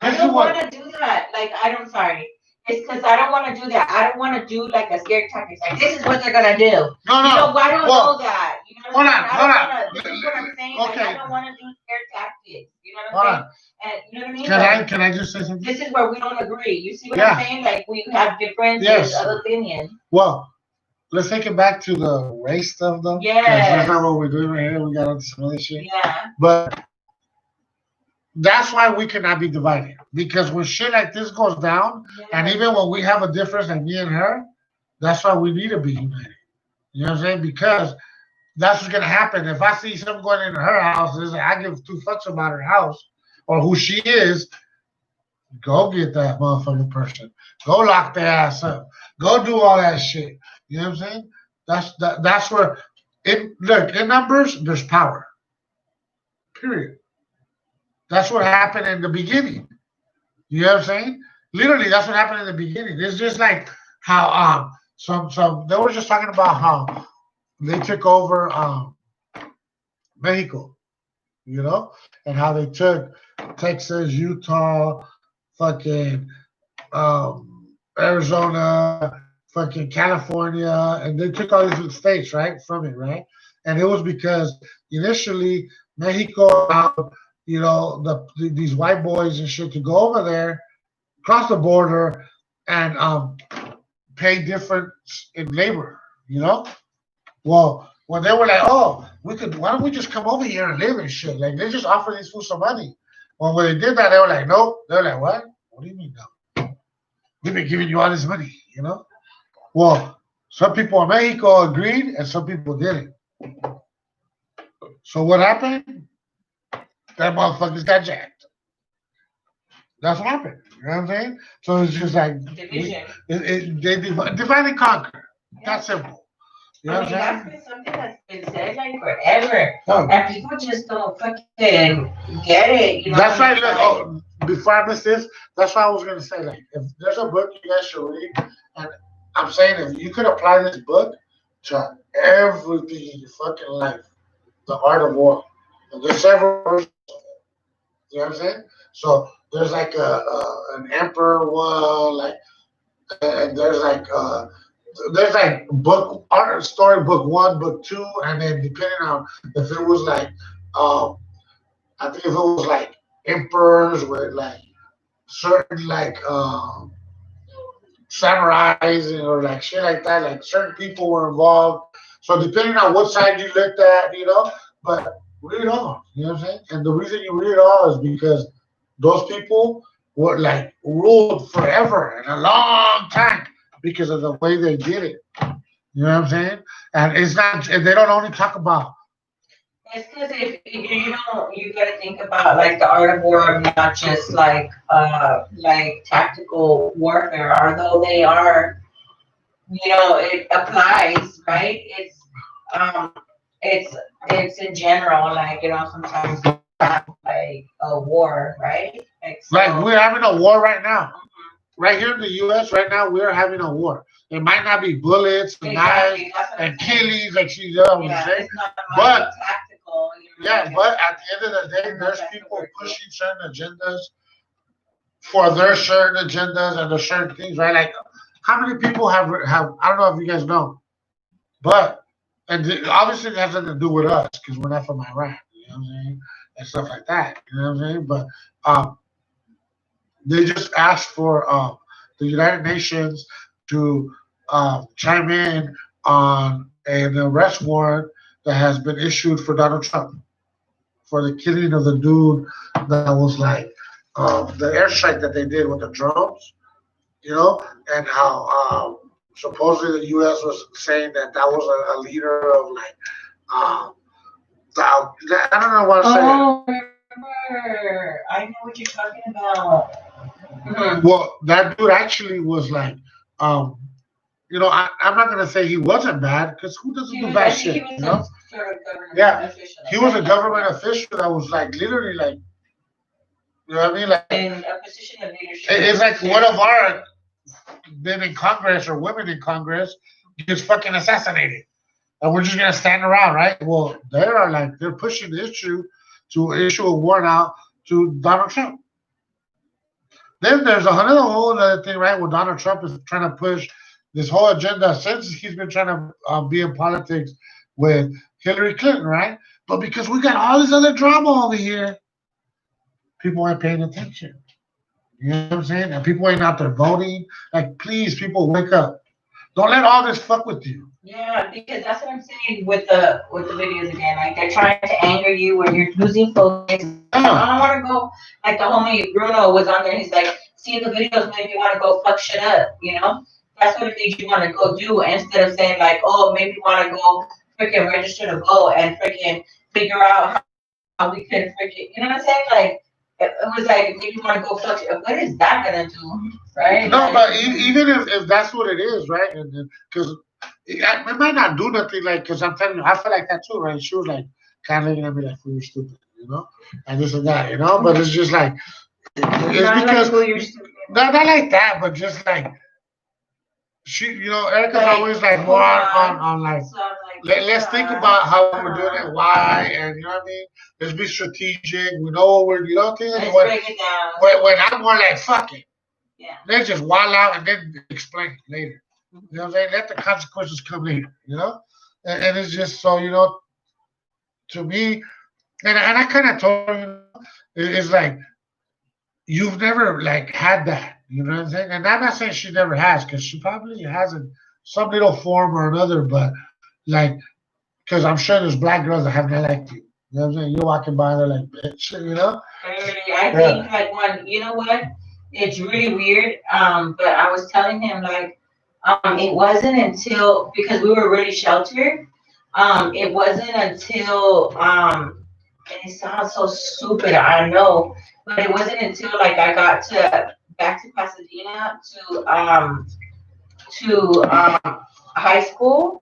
[SPEAKER 2] I
[SPEAKER 1] This
[SPEAKER 2] don't
[SPEAKER 1] is what.
[SPEAKER 2] want to do that. Like, I'm sorry. It's because I don't want to do that. I don't want to do like a scare tactic. Like, this is what they're gonna do.
[SPEAKER 1] No,
[SPEAKER 2] You know, I don't know that. You know what I'm saying?
[SPEAKER 1] hold on.
[SPEAKER 2] This is what I'm saying. Like,
[SPEAKER 1] Okay.
[SPEAKER 2] I don't want to do scare tactics. You know
[SPEAKER 1] Hold
[SPEAKER 2] what I'm
[SPEAKER 1] on.
[SPEAKER 2] saying? And you know what I mean? Like,
[SPEAKER 1] Can I just say something?
[SPEAKER 2] this is where we don't agree. You see what
[SPEAKER 1] Yeah.
[SPEAKER 2] I'm saying? Like, we have different
[SPEAKER 1] Yes.
[SPEAKER 2] opinions.
[SPEAKER 1] Well, let's take it back to the race stuff though. 'cause
[SPEAKER 2] Yes.
[SPEAKER 1] That's not what we're doing right here. We got into some other shit.
[SPEAKER 2] Yeah.
[SPEAKER 1] But that's why we cannot be divided. Because when shit like this goes down, and even when we have a difference like me and her, that's why we need to be united. You know what I'm saying? Because that's what's gonna happen. If I see something going into her house, it's like I give two fucks about her house or who she is, go get that motherfucking person. Go lock their ass up. Go do all that shit. You know what I'm saying? That's where look, in numbers, there's power. Period. That's what happened in the beginning. You know what I'm saying? Literally, that's what happened in the beginning. It's just like how some they were just talking about how they took over Mexico, you know, and how they took Texas, Utah, fucking Arizona, fucking California, and they took all these states right from it, right? And it was because initially Mexico allowed, you know, these white boys and shit to go over there, cross the border, and pay difference in labor, you know. Well, when they were like, oh, why don't we just come over here and live and shit? Like, they just offer these fools some money. Well, when they did that, they were like, nope. They were like, what? What do you mean, no? We've been giving you all this money, you know? Well, some people in Mexico agreed and some people didn't. So what happened? That motherfuckers got jacked. That's what happened. You know what I'm saying? So it's just like,
[SPEAKER 2] Division.
[SPEAKER 1] they divide and conquer. That's simple. You know
[SPEAKER 2] I
[SPEAKER 1] what
[SPEAKER 2] mean,
[SPEAKER 1] I'm
[SPEAKER 2] that's
[SPEAKER 1] saying?
[SPEAKER 2] been something that's been said like forever.
[SPEAKER 1] Oh.
[SPEAKER 2] And people just don't fucking get it. You know
[SPEAKER 1] That's
[SPEAKER 2] what
[SPEAKER 1] why,
[SPEAKER 2] I'm
[SPEAKER 1] like,
[SPEAKER 2] saying?
[SPEAKER 1] before I miss this, that's why I was going to say, like, if there's a book you guys should read, and I'm saying if you could apply this book to everything in your fucking life, The Art of War. And there's several versions of it. You know what I'm saying? So there's like an emperor one, like, and there's like book art story book 1, book 2, and then depending on if it was like I think if it was like emperors with like certain like samurais or like shit like that, like certain people were involved. So depending on what side you looked at, you know, but read it all, you know what I'm saying? And the reason you read it all is because those people were like ruled forever and a long time because of the way they did it. You know what I'm saying? And it's not, and they don't only talk about.
[SPEAKER 2] It's because if you gotta think about like the art of war, not just like tactical warfare, although they are, you know, it applies, right? It's in general, like, you know, sometimes you have like a war, right?
[SPEAKER 1] Like we're having a war right now. Right here in the U.S. right now, we're having a war. It might not be bullets and knives and killings, like you know what I'm saying. But
[SPEAKER 2] tactical.
[SPEAKER 1] Yeah, but at the end of the day, there's people pushing certain agendas for their certain agendas and their certain things, right? Like, how many people have I don't know if you guys know, but obviously it has nothing to do with us because we're not from Iran, you know what I'm saying, and stuff like that, you know what I'm saying. But they just asked for the United Nations to chime in on an arrest warrant that has been issued for Donald Trump for the killing of the dude that was like the airstrike that they did with the drones, you know, and how supposedly the U.S. was saying that that was a leader of like, I don't know what to say.
[SPEAKER 2] Oh, remember. I know what you're talking about.
[SPEAKER 1] Well, that dude actually was like, you know, I'm not gonna say he wasn't bad because who doesn't do bad shit, you know?
[SPEAKER 2] Sort of government
[SPEAKER 1] Yeah,
[SPEAKER 2] official.
[SPEAKER 1] he was a government official that was like literally like, you know what I mean? Like,
[SPEAKER 2] In a position of leadership.
[SPEAKER 1] it's like one of our men in Congress or women in Congress gets fucking assassinated, and we're just gonna stand around, right? Well, they're pushing the issue to issue a warrant out to Donald Trump. Then there's another whole other thing, right? Where Donald Trump is trying to push this whole agenda since he's been trying to be in politics with Hillary Clinton, right? But because we got all this other drama over here, people aren't paying attention. You know what I'm saying? And people ain't out there voting. Like, please, people, wake up. Don't let all this fuck with you.
[SPEAKER 2] Yeah, because that's what I'm saying with the videos again. Like they're trying to anger you when you're losing focus. I don't want to go like the homie Bruno was on there. He's like, see the videos made me want to go fuck shit up. You know, that's what it made you want to go do instead of saying like, oh, maybe you want to go freaking register to vote and freaking figure out how we can freaking. You know what I'm saying? Like it was like maybe you want to go fuck shit. What is that gonna do, right?
[SPEAKER 1] No,
[SPEAKER 2] like,
[SPEAKER 1] but even if that's what it is, right? And because it might not do nothing, like, because I'm telling you, I feel like that too, right? She was like kind of looking at me like, "You're stupid," you know, and this and that, you know. But it's just like it's because not like that, but just like she, you know, Erica's
[SPEAKER 2] like,
[SPEAKER 1] always like more on like. Let's think about how we're doing it, why, and you know what I mean. Let's be strategic. We know what we're, you know, things.
[SPEAKER 2] Let's break it down.
[SPEAKER 1] When I'm more like, fuck it.
[SPEAKER 2] Yeah.
[SPEAKER 1] Let's just wild out and then explain it later. You know what I'm saying? Let the consequences come later, you know? And it's just so, you know, to me, and I kind of told her, you know, it's like, you've never, like, had that, you know what I'm saying? And I'm not saying she never has, because she probably has in some little form or another, but, like, because I'm sure there's black girls that have not liked you. You know what I'm saying? You're walking by, they're like, bitch, you know?
[SPEAKER 2] I think, like, you know what? It's really weird. But I was telling him, like, it wasn't until, because we were really sheltered, it wasn't until, and it sounds so stupid, I know, but it wasn't until, like, I got back to Pasadena to high school.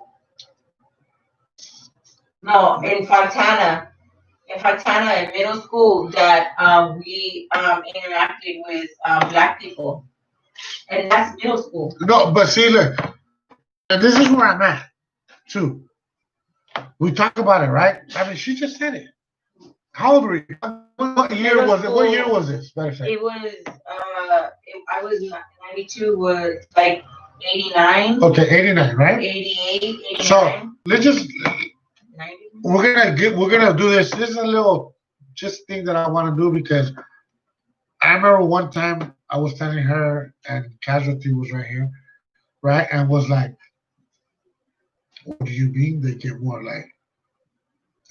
[SPEAKER 2] No, in Fontana in middle school that we interacted with black people, and that's middle school.
[SPEAKER 1] No, but see, look, and this is where I'm at too. We talk about it, right? I mean, she just said it. How old were you? What year was it? What year was this?
[SPEAKER 2] It was I was 92, was like 89.
[SPEAKER 1] Okay, 89, right?
[SPEAKER 2] 88, 89.
[SPEAKER 1] So let's just
[SPEAKER 2] 90.
[SPEAKER 1] we're gonna do this. This is a little just thing that I want to do because I remember one time I was telling her and Casualty was right here, right, and was like, "What do you mean they get more like?"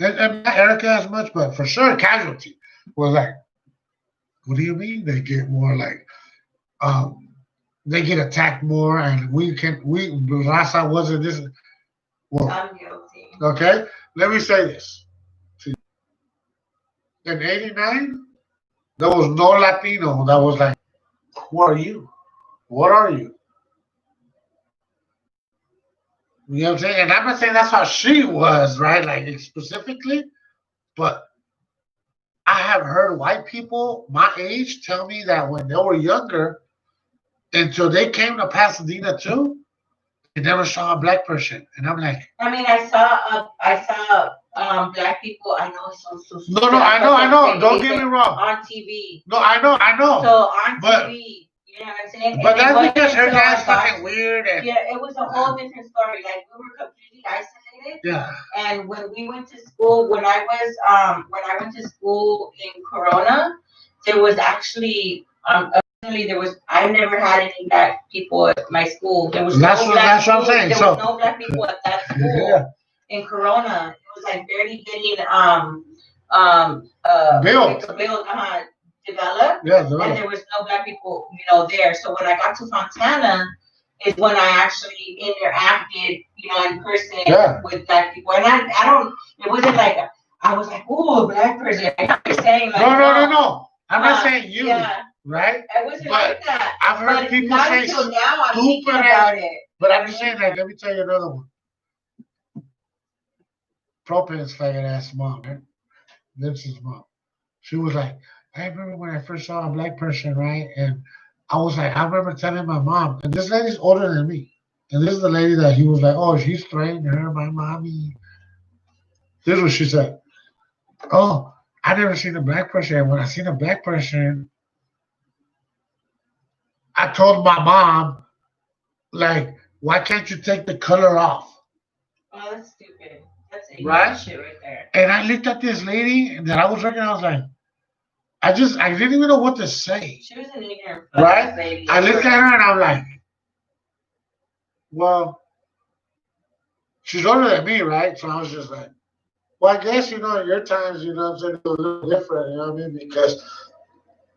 [SPEAKER 1] And not Erica as much, but for sure Casualty was like, "What do you mean they get more like?" They get attacked more, and we Raza wasn't this. Well,
[SPEAKER 2] I'm guilty.
[SPEAKER 1] okay, let me say this. In '89, there was no Latino that was like, "Who are you? What are you?" You know what I'm saying? And I'm not saying that's how she was, right? Like specifically, but I have heard white people my age tell me that when they were younger, until they came to Pasadena too, they never saw a black person. And I'm like,
[SPEAKER 2] I mean, I saw black people. I know it's so
[SPEAKER 1] no, I know. Don't get me wrong.
[SPEAKER 2] On TV.
[SPEAKER 1] No, I know.
[SPEAKER 2] So on TV, you know what I'm saying?
[SPEAKER 1] But that's because her dad's fucking weird. And,
[SPEAKER 2] yeah, it was a whole different story. Like we were completely isolated.
[SPEAKER 1] Yeah.
[SPEAKER 2] And when we went to school, when I went to school in Corona, there was actually I never had any black people at my school. There was
[SPEAKER 1] that's what I'm saying.
[SPEAKER 2] There was no black people at that school.
[SPEAKER 1] Yeah.
[SPEAKER 2] In Corona, it was like barely getting
[SPEAKER 1] built.
[SPEAKER 2] developed,
[SPEAKER 1] Yeah,
[SPEAKER 2] and
[SPEAKER 1] developed.
[SPEAKER 2] there was no black people, there. So when I got to Fontana, is when I actually interacted, in person
[SPEAKER 1] Yeah.
[SPEAKER 2] with black people, and I don't. It wasn't like I was like, "Ooh, a black person." I'm just saying, like,
[SPEAKER 1] No. I'm not saying you,
[SPEAKER 2] yeah,
[SPEAKER 1] right?
[SPEAKER 2] it wasn't
[SPEAKER 1] But
[SPEAKER 2] like that.
[SPEAKER 1] I've heard
[SPEAKER 2] But
[SPEAKER 1] people
[SPEAKER 2] not
[SPEAKER 1] say
[SPEAKER 2] until now I'm thinking
[SPEAKER 1] stupid
[SPEAKER 2] about it.
[SPEAKER 1] But I'm just saying, like, let me tell you another one. Propane's faggot ass mom, right? Vince's mom. She was like, I remember when I first saw a black person, right? And I was like, I remember telling my mom, and this lady's older than me. And this is the lady that he was like, oh, she's threatening her, my mommy. This is what she said. Oh, I never seen a black person. And when I seen a black person, I told my mom, like, why can't you take the color off?
[SPEAKER 2] Oh, that's stupid. That's
[SPEAKER 1] Right?
[SPEAKER 2] shit right there.
[SPEAKER 1] And I looked at this lady that I was working, I was like, I didn't even know what to say.
[SPEAKER 2] She was an ignorant
[SPEAKER 1] Right?
[SPEAKER 2] lady.
[SPEAKER 1] I looked at her and I'm like, well, she's older than me, right? So I was just like, well, I guess, in your times, I'm saying, it's a little different, you know what I mean? Because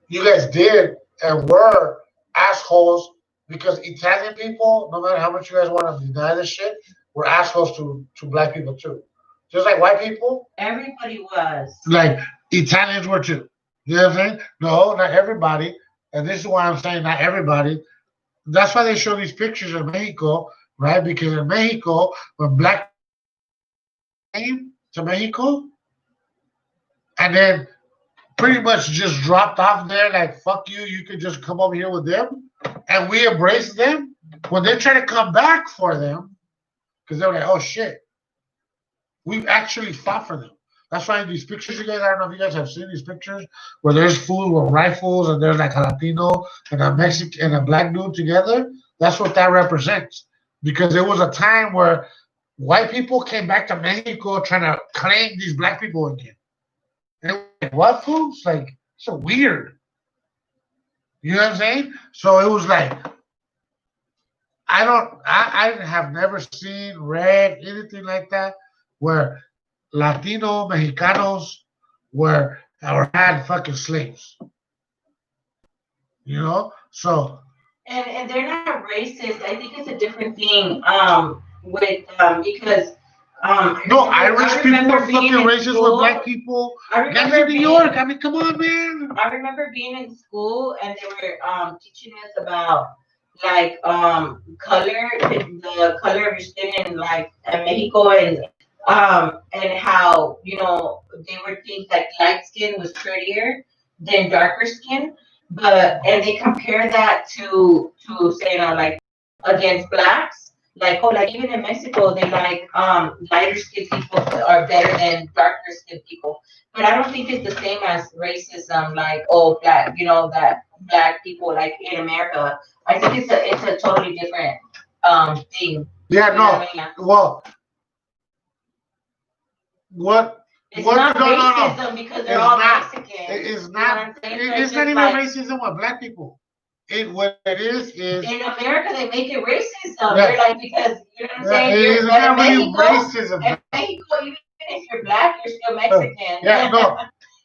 [SPEAKER 1] you guys did and were assholes because Italian people, no matter how much you guys want to deny this shit, were assholes to black people too. Just like white people.
[SPEAKER 2] Everybody was.
[SPEAKER 1] Like Italians were too. You know what I'm saying? No, not everybody. And this is why I'm saying not everybody. That's why they show these pictures of Mexico, right? Because in Mexico, when black came to Mexico, and then pretty much just dropped off there, like, fuck you, you could just come over here with them. And we embraced them. When they try to come back for them, because they're like, oh shit, we've actually fought for them. That's why in these pictures, you guys, I don't know if you guys have seen these pictures where there's food with rifles and there's like a Latino and a Mexican and a black dude together. That's what that represents. Because there was a time where white people came back to Mexico trying to claim these black people again. And it was like, what fools? Like, so weird. You know what I'm saying? So it was like, I have never seen, read anything like that where Latino Mexicanos were or had fucking slaves. So
[SPEAKER 2] and they're not racist. I think it's a different thing. With because
[SPEAKER 1] no, Irish people are fucking racist with black people.
[SPEAKER 2] I
[SPEAKER 1] That's
[SPEAKER 2] remember
[SPEAKER 1] in New York. I mean, come on, man.
[SPEAKER 2] I remember being in school and they were teaching us about like color, the color of your skin in like in Mexico and how they were thinking like light skin was prettier than darker skin, and they compare that to say like against blacks, like like even in Mexico they like lighter skinned people are better than darker skinned people, but I don't think it's the same as racism, like black, that black people like in America. I think it's a totally different thing.
[SPEAKER 1] Yeah, no. Well, what?
[SPEAKER 2] It's
[SPEAKER 1] what?
[SPEAKER 2] not racism
[SPEAKER 1] No.
[SPEAKER 2] because they're all Mexican.
[SPEAKER 1] It's not. It's not even racism with black people. What it is
[SPEAKER 2] in America they make it racism.
[SPEAKER 1] Yeah.
[SPEAKER 2] They're like, because you know what I'm saying.
[SPEAKER 1] It's not really racism.
[SPEAKER 2] In Mexico, even if you're black, you're still Mexican.
[SPEAKER 1] Yeah, no.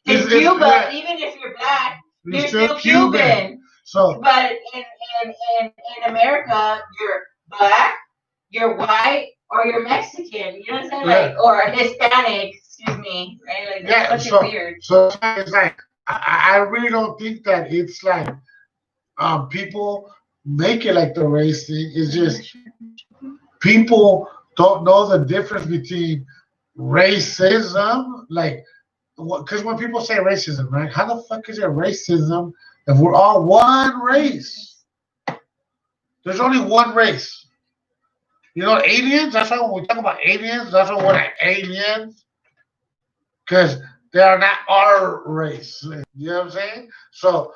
[SPEAKER 2] In Cuba, even if you're black, you're still Cuban.
[SPEAKER 1] So,
[SPEAKER 2] but in America, you're black, you're white, or you're Mexican. You know what I'm saying? Like, or Hispanic. Excuse me. Right? Like, that's weird.
[SPEAKER 1] So it's like I really don't think that it's like people make it like the race thing. It's just people don't know the difference between racism, like, because when people say racism, right? How the fuck is it racism if we're all one race? There's only one race. Aliens. That's why when we talk about aliens, that's why we're like aliens, because they are not our race. You know what I'm saying? So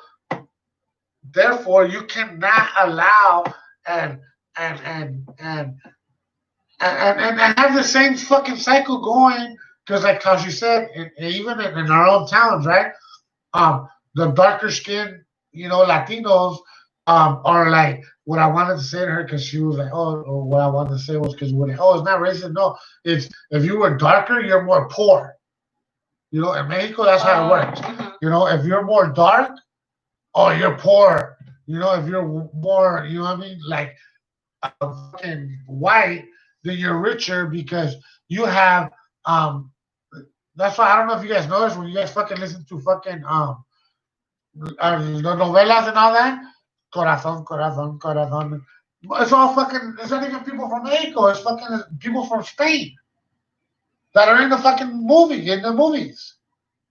[SPEAKER 1] therefore, you cannot allow and have the same fucking cycle going, because like how she said, even in our own towns, right? The darker skin, Latinos, are like, what I wanted to say to her, because she was like, or what I wanted to say was because we're like, it's not racist. No, it's if you were darker, you're more poor. In Mexico, that's how it works. You know, if you're more dark, oh, you're poor. You know, if you're more, you know what I mean, like fucking white, then you're richer because you have um. That's why I don't know if you guys notice when you guys fucking listen to fucking the novelas and all that. Corazón, corazón, corazón. It's all fucking. It's not even people from Mexico. It's fucking people from Spain that are in the fucking movie in the movies.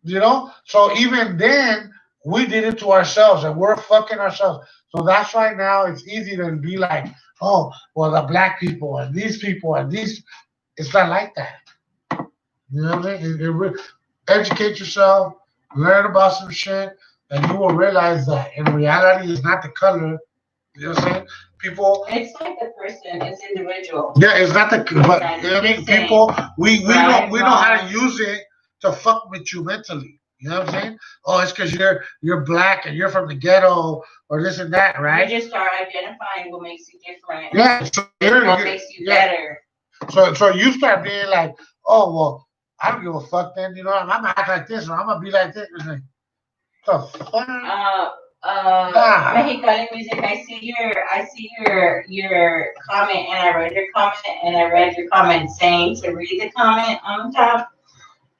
[SPEAKER 1] You know. So even then, we did it to ourselves, and we're fucking ourselves. So that's why now it's easy to be like, oh, well, the black people and these people and these. It's not like that. You know what I mean? Educate yourself, learn about some shit, and you will realize that in reality, it's not the color. You know what I'm saying? People.
[SPEAKER 2] It's like the person, it's individual.
[SPEAKER 1] Yeah, it's not the. But
[SPEAKER 2] Like
[SPEAKER 1] you know what I
[SPEAKER 2] you're
[SPEAKER 1] mean?
[SPEAKER 2] saying,
[SPEAKER 1] People.
[SPEAKER 2] right,
[SPEAKER 1] We know how to
[SPEAKER 2] wrong.
[SPEAKER 1] use it to fuck with you mentally. You know what I'm saying? Oh, it's because you're black and you're from the ghetto or this and that,
[SPEAKER 2] You
[SPEAKER 1] right?
[SPEAKER 2] just start identifying what makes you different,
[SPEAKER 1] Yeah. So
[SPEAKER 2] what makes you
[SPEAKER 1] yeah.
[SPEAKER 2] better.
[SPEAKER 1] So you start being like, oh well, I don't give a fuck. Then you know I'm gonna act like this or I'm gonna be like this. It's like, the fuck? Nah.
[SPEAKER 2] Mexicali music. I see your comment, and I read your comment, and I read your comment saying to read the comment on top.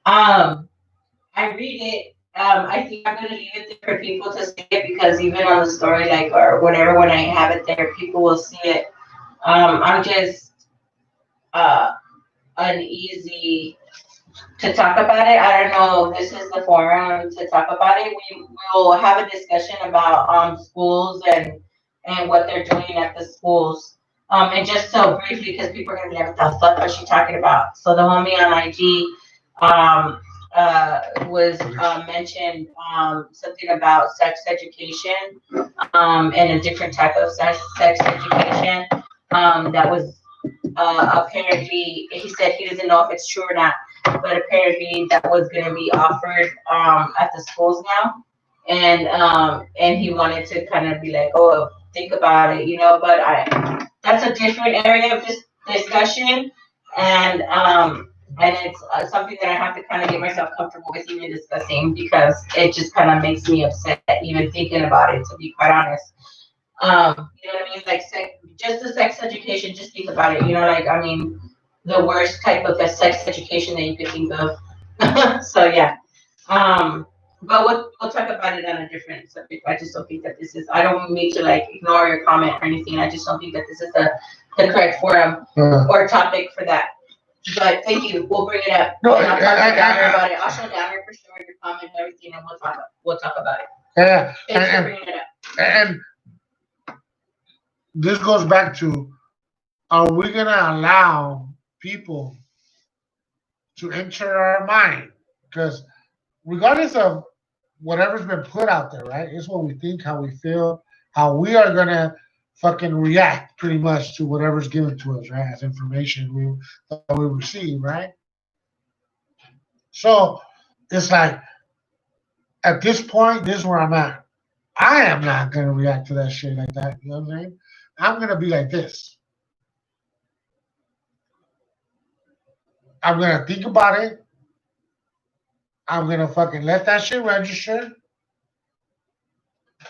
[SPEAKER 2] I read it. I think I'm gonna leave it there for people to see it because even on the story, like or whatever, when I have it there, people will see it. I'm just uneasy to talk about it. I don't know if this is the forum to talk about it. We will have a discussion about schools and what they're doing at the schools. And just so briefly, because people are gonna be like, "What the fuck was she talking about?" So the homie on IG was mentioned something about sex education and a different type of sex education that was apparently, he said he doesn't know if it's true or not, but apparently that was going to be offered at the schools now, and he wanted to kind of be like, oh, think about it, you know. But that's a different area of this discussion, and it's something that I have to kind of get myself comfortable with even discussing because it just kind of makes me upset even thinking about it, to be quite honest. You know what I mean? Like just the sex education, just think about it. You know, like I mean, the worst type of sex education that you could think of. So yeah. But we'll talk about it on a different subject. I just don't think that this is. I don't mean to like ignore your comment or anything. I just don't think that this is the correct forum or topic for that. But thank you. We'll bring it up.
[SPEAKER 1] No,
[SPEAKER 2] and I'll talk to Downer about it. I'll show Downer for sure your comment and everything, and we'll talk about it.
[SPEAKER 1] Yeah.
[SPEAKER 2] Thanks for bringing it up.
[SPEAKER 1] And this goes back to: are we gonna allow people to enter our mind? Because regardless of whatever's been put out there, right? It's what we think, how we feel, how we are gonna fucking react pretty much to whatever's given to us, right? As information we receive, right? So it's like at this point, this is where I'm at. I am not gonna react to that shit like that. You know what I'm saying? I'm gonna be like this. I'm gonna think about it. I'm gonna fucking let that shit register.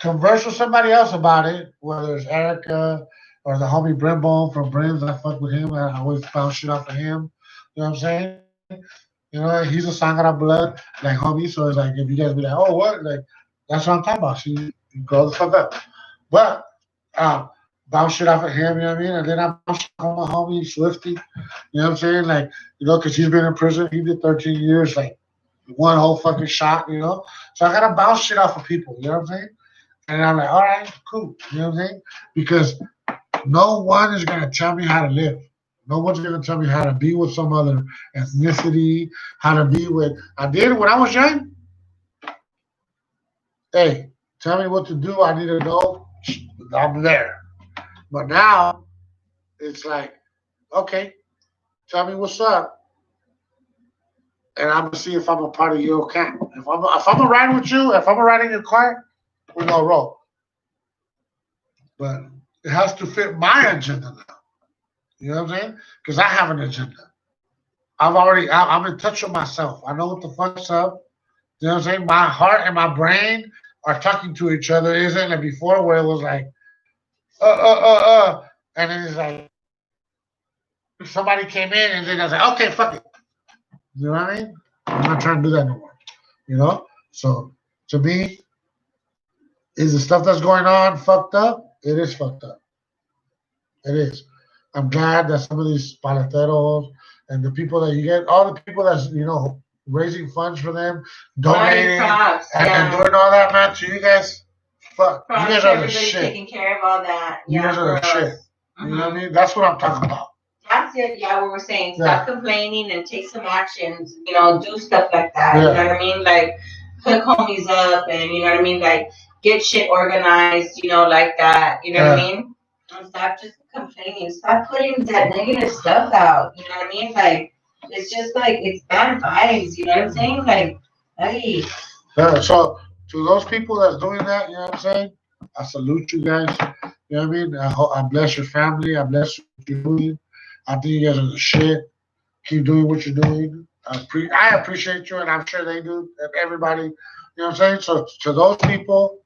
[SPEAKER 1] Converse with somebody else about it, whether it's Erica or the homie Brimbone from Brims. I fuck with him. I always bounce shit off of him. You know what I'm saying? You know, he's a Sangha blood, like homie. So it's like if you guys be like, oh, what? Like that's what I'm talking about. You grow the fuck up. But bounce shit off of him, you know what I mean? And then I bounce on my homie Swifty. You know what I'm saying? Like, you know, because he's been in prison. He did 13 years, like one whole fucking shot, you know? So I gotta bounce shit off of people, you know what I'm saying? And I'm like, all right, cool. You know what I'm saying? Because no one is gonna tell me how to live. No one's gonna tell me how to be with some other ethnicity, how to be with. I did it when I was young. Hey, tell me what to do. I need to know. I'm there. But now it's like, okay, tell me what's up, and I'm gonna see if I'm a part of your camp. If I'm a ride with you, if I'm a ride in your car, we're gonna roll. But it has to fit my agenda now. You know what I'm saying? Because I have an agenda. I'm in touch with myself. I know what the fuck's up. You know what I'm saying? My heart and my brain are talking to each other. It isn't like before where it was like, and then it's like somebody came in and then I was like, okay, fuck it. You know what I mean? I'm not trying to do that no more. You know? So to me, is the stuff that's going on fucked up? It is fucked up. It is. I'm glad that some of these paleteros and the people that you get, all the people that's, raising funds for them, donating,
[SPEAKER 2] Props,
[SPEAKER 1] and doing all that, man, to you guys, fuck.
[SPEAKER 2] Props
[SPEAKER 1] You guys
[SPEAKER 2] to
[SPEAKER 1] are the
[SPEAKER 2] everybody
[SPEAKER 1] shit.
[SPEAKER 2] taking care of all that.
[SPEAKER 1] You guys are the
[SPEAKER 2] for
[SPEAKER 1] shit.
[SPEAKER 2] us.
[SPEAKER 1] You know what I mean? That's what I'm talking about.
[SPEAKER 2] That's it. Yeah, what we're saying.
[SPEAKER 1] Yeah.
[SPEAKER 2] Stop complaining and take some actions. Do stuff like that.
[SPEAKER 1] Yeah.
[SPEAKER 2] You know what I mean? Like hook homies up, and you know what I mean. Like get shit organized. Like that. You know what I mean? And stop just complaining. Stop putting that negative stuff out. You know what I mean? Like it's just like it's bad vibes. You know what I'm saying? Like, hey.
[SPEAKER 1] Yeah, so to those people that's doing that, you know what I'm saying? I salute you guys. You know what I mean? I bless your family. I bless what you're doing. I think you guys are the shit. Keep doing what you're doing. I appreciate you, and I'm sure they do. And everybody, you know what I'm saying? So to those people,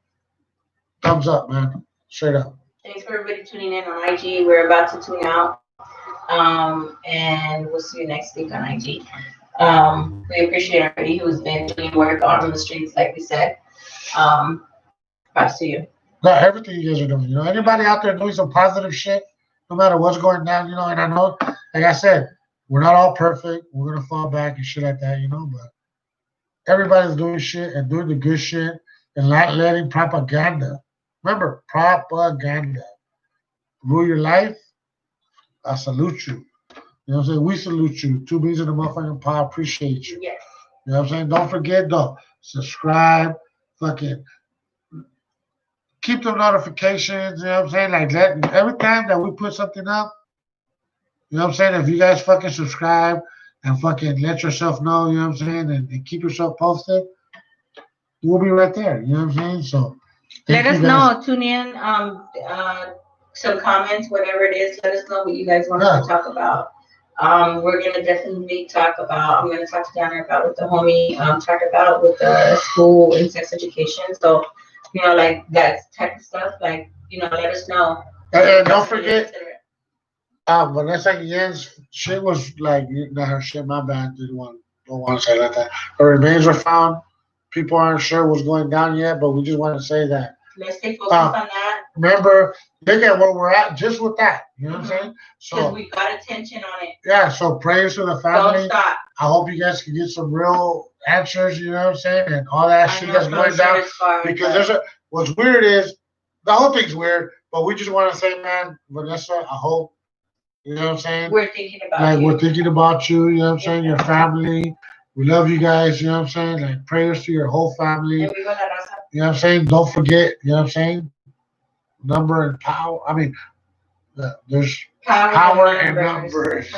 [SPEAKER 1] thumbs up, man. Straight up.
[SPEAKER 2] Thanks for everybody tuning in on IG. We're about to tune out. And we'll see you next week on IG. We appreciate everybody who's been doing work on the streets, like we said. Props to you.
[SPEAKER 1] No, everything you guys are doing. Anybody out there doing some positive shit, no matter what's going down, and I know, like I said, we're not all perfect. We're gonna fall back and shit like that, but everybody's doing shit and doing the good shit and not letting propaganda. Remember, propaganda rule your life. I salute you. You know what I'm saying? We salute you. 2 B's in the motherfucking pod. Appreciate you.
[SPEAKER 2] Yes.
[SPEAKER 1] You know what I'm saying? Don't forget, though, subscribe, fucking keep the notifications. You know what I'm saying? Like, every time that we put something up, you know what I'm saying? If you guys fucking subscribe and fucking let yourself know, you know what I'm saying? And keep yourself posted, we'll be right there. You know what I'm saying? So,
[SPEAKER 2] let us know. Tune in. Some comments, whatever it is. Let us know what you guys want us to talk about. We're gonna definitely talk about. I'm gonna talk to Downer about with the homie. Talk about with the school and sex education. So, like that type of stuff. Like, let us know.
[SPEAKER 1] And don't forget. Vanessa Guillen's shit was like, not her shit. My bad. Don't want to say like that. Her remains were found. People aren't sure what's going down yet, but we just want to say that.
[SPEAKER 2] Let's stay focused on that.
[SPEAKER 1] Remember, look at where we're at just with that. You know what I'm saying?
[SPEAKER 2] So we got attention on it.
[SPEAKER 1] Yeah. So prayers to the family.
[SPEAKER 2] Don't stop.
[SPEAKER 1] I hope you guys can get some real answers. You know what I'm saying? And all that shit that's going down. Because what's weird is the whole thing's weird, but we just want to say, man, Vanessa, I hope. You know what I'm saying?
[SPEAKER 2] We're thinking about you.
[SPEAKER 1] We're thinking about you. You know what I'm saying? Your family. We love you guys. You know what I'm saying? Like, prayers to your whole family. You know what I'm saying? Don't forget. You know what I'm saying? Number and power. I mean, there's power and numbers.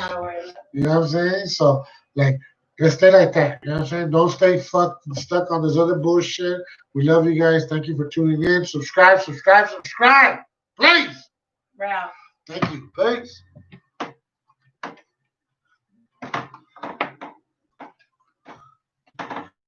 [SPEAKER 1] You know what I'm saying? So, like, let's stay like that. You know what I'm saying? Don't stay stuck on this other bullshit. We love you guys. Thank you for tuning in. Subscribe. Please.
[SPEAKER 2] Wow.
[SPEAKER 1] Thank you. Peace.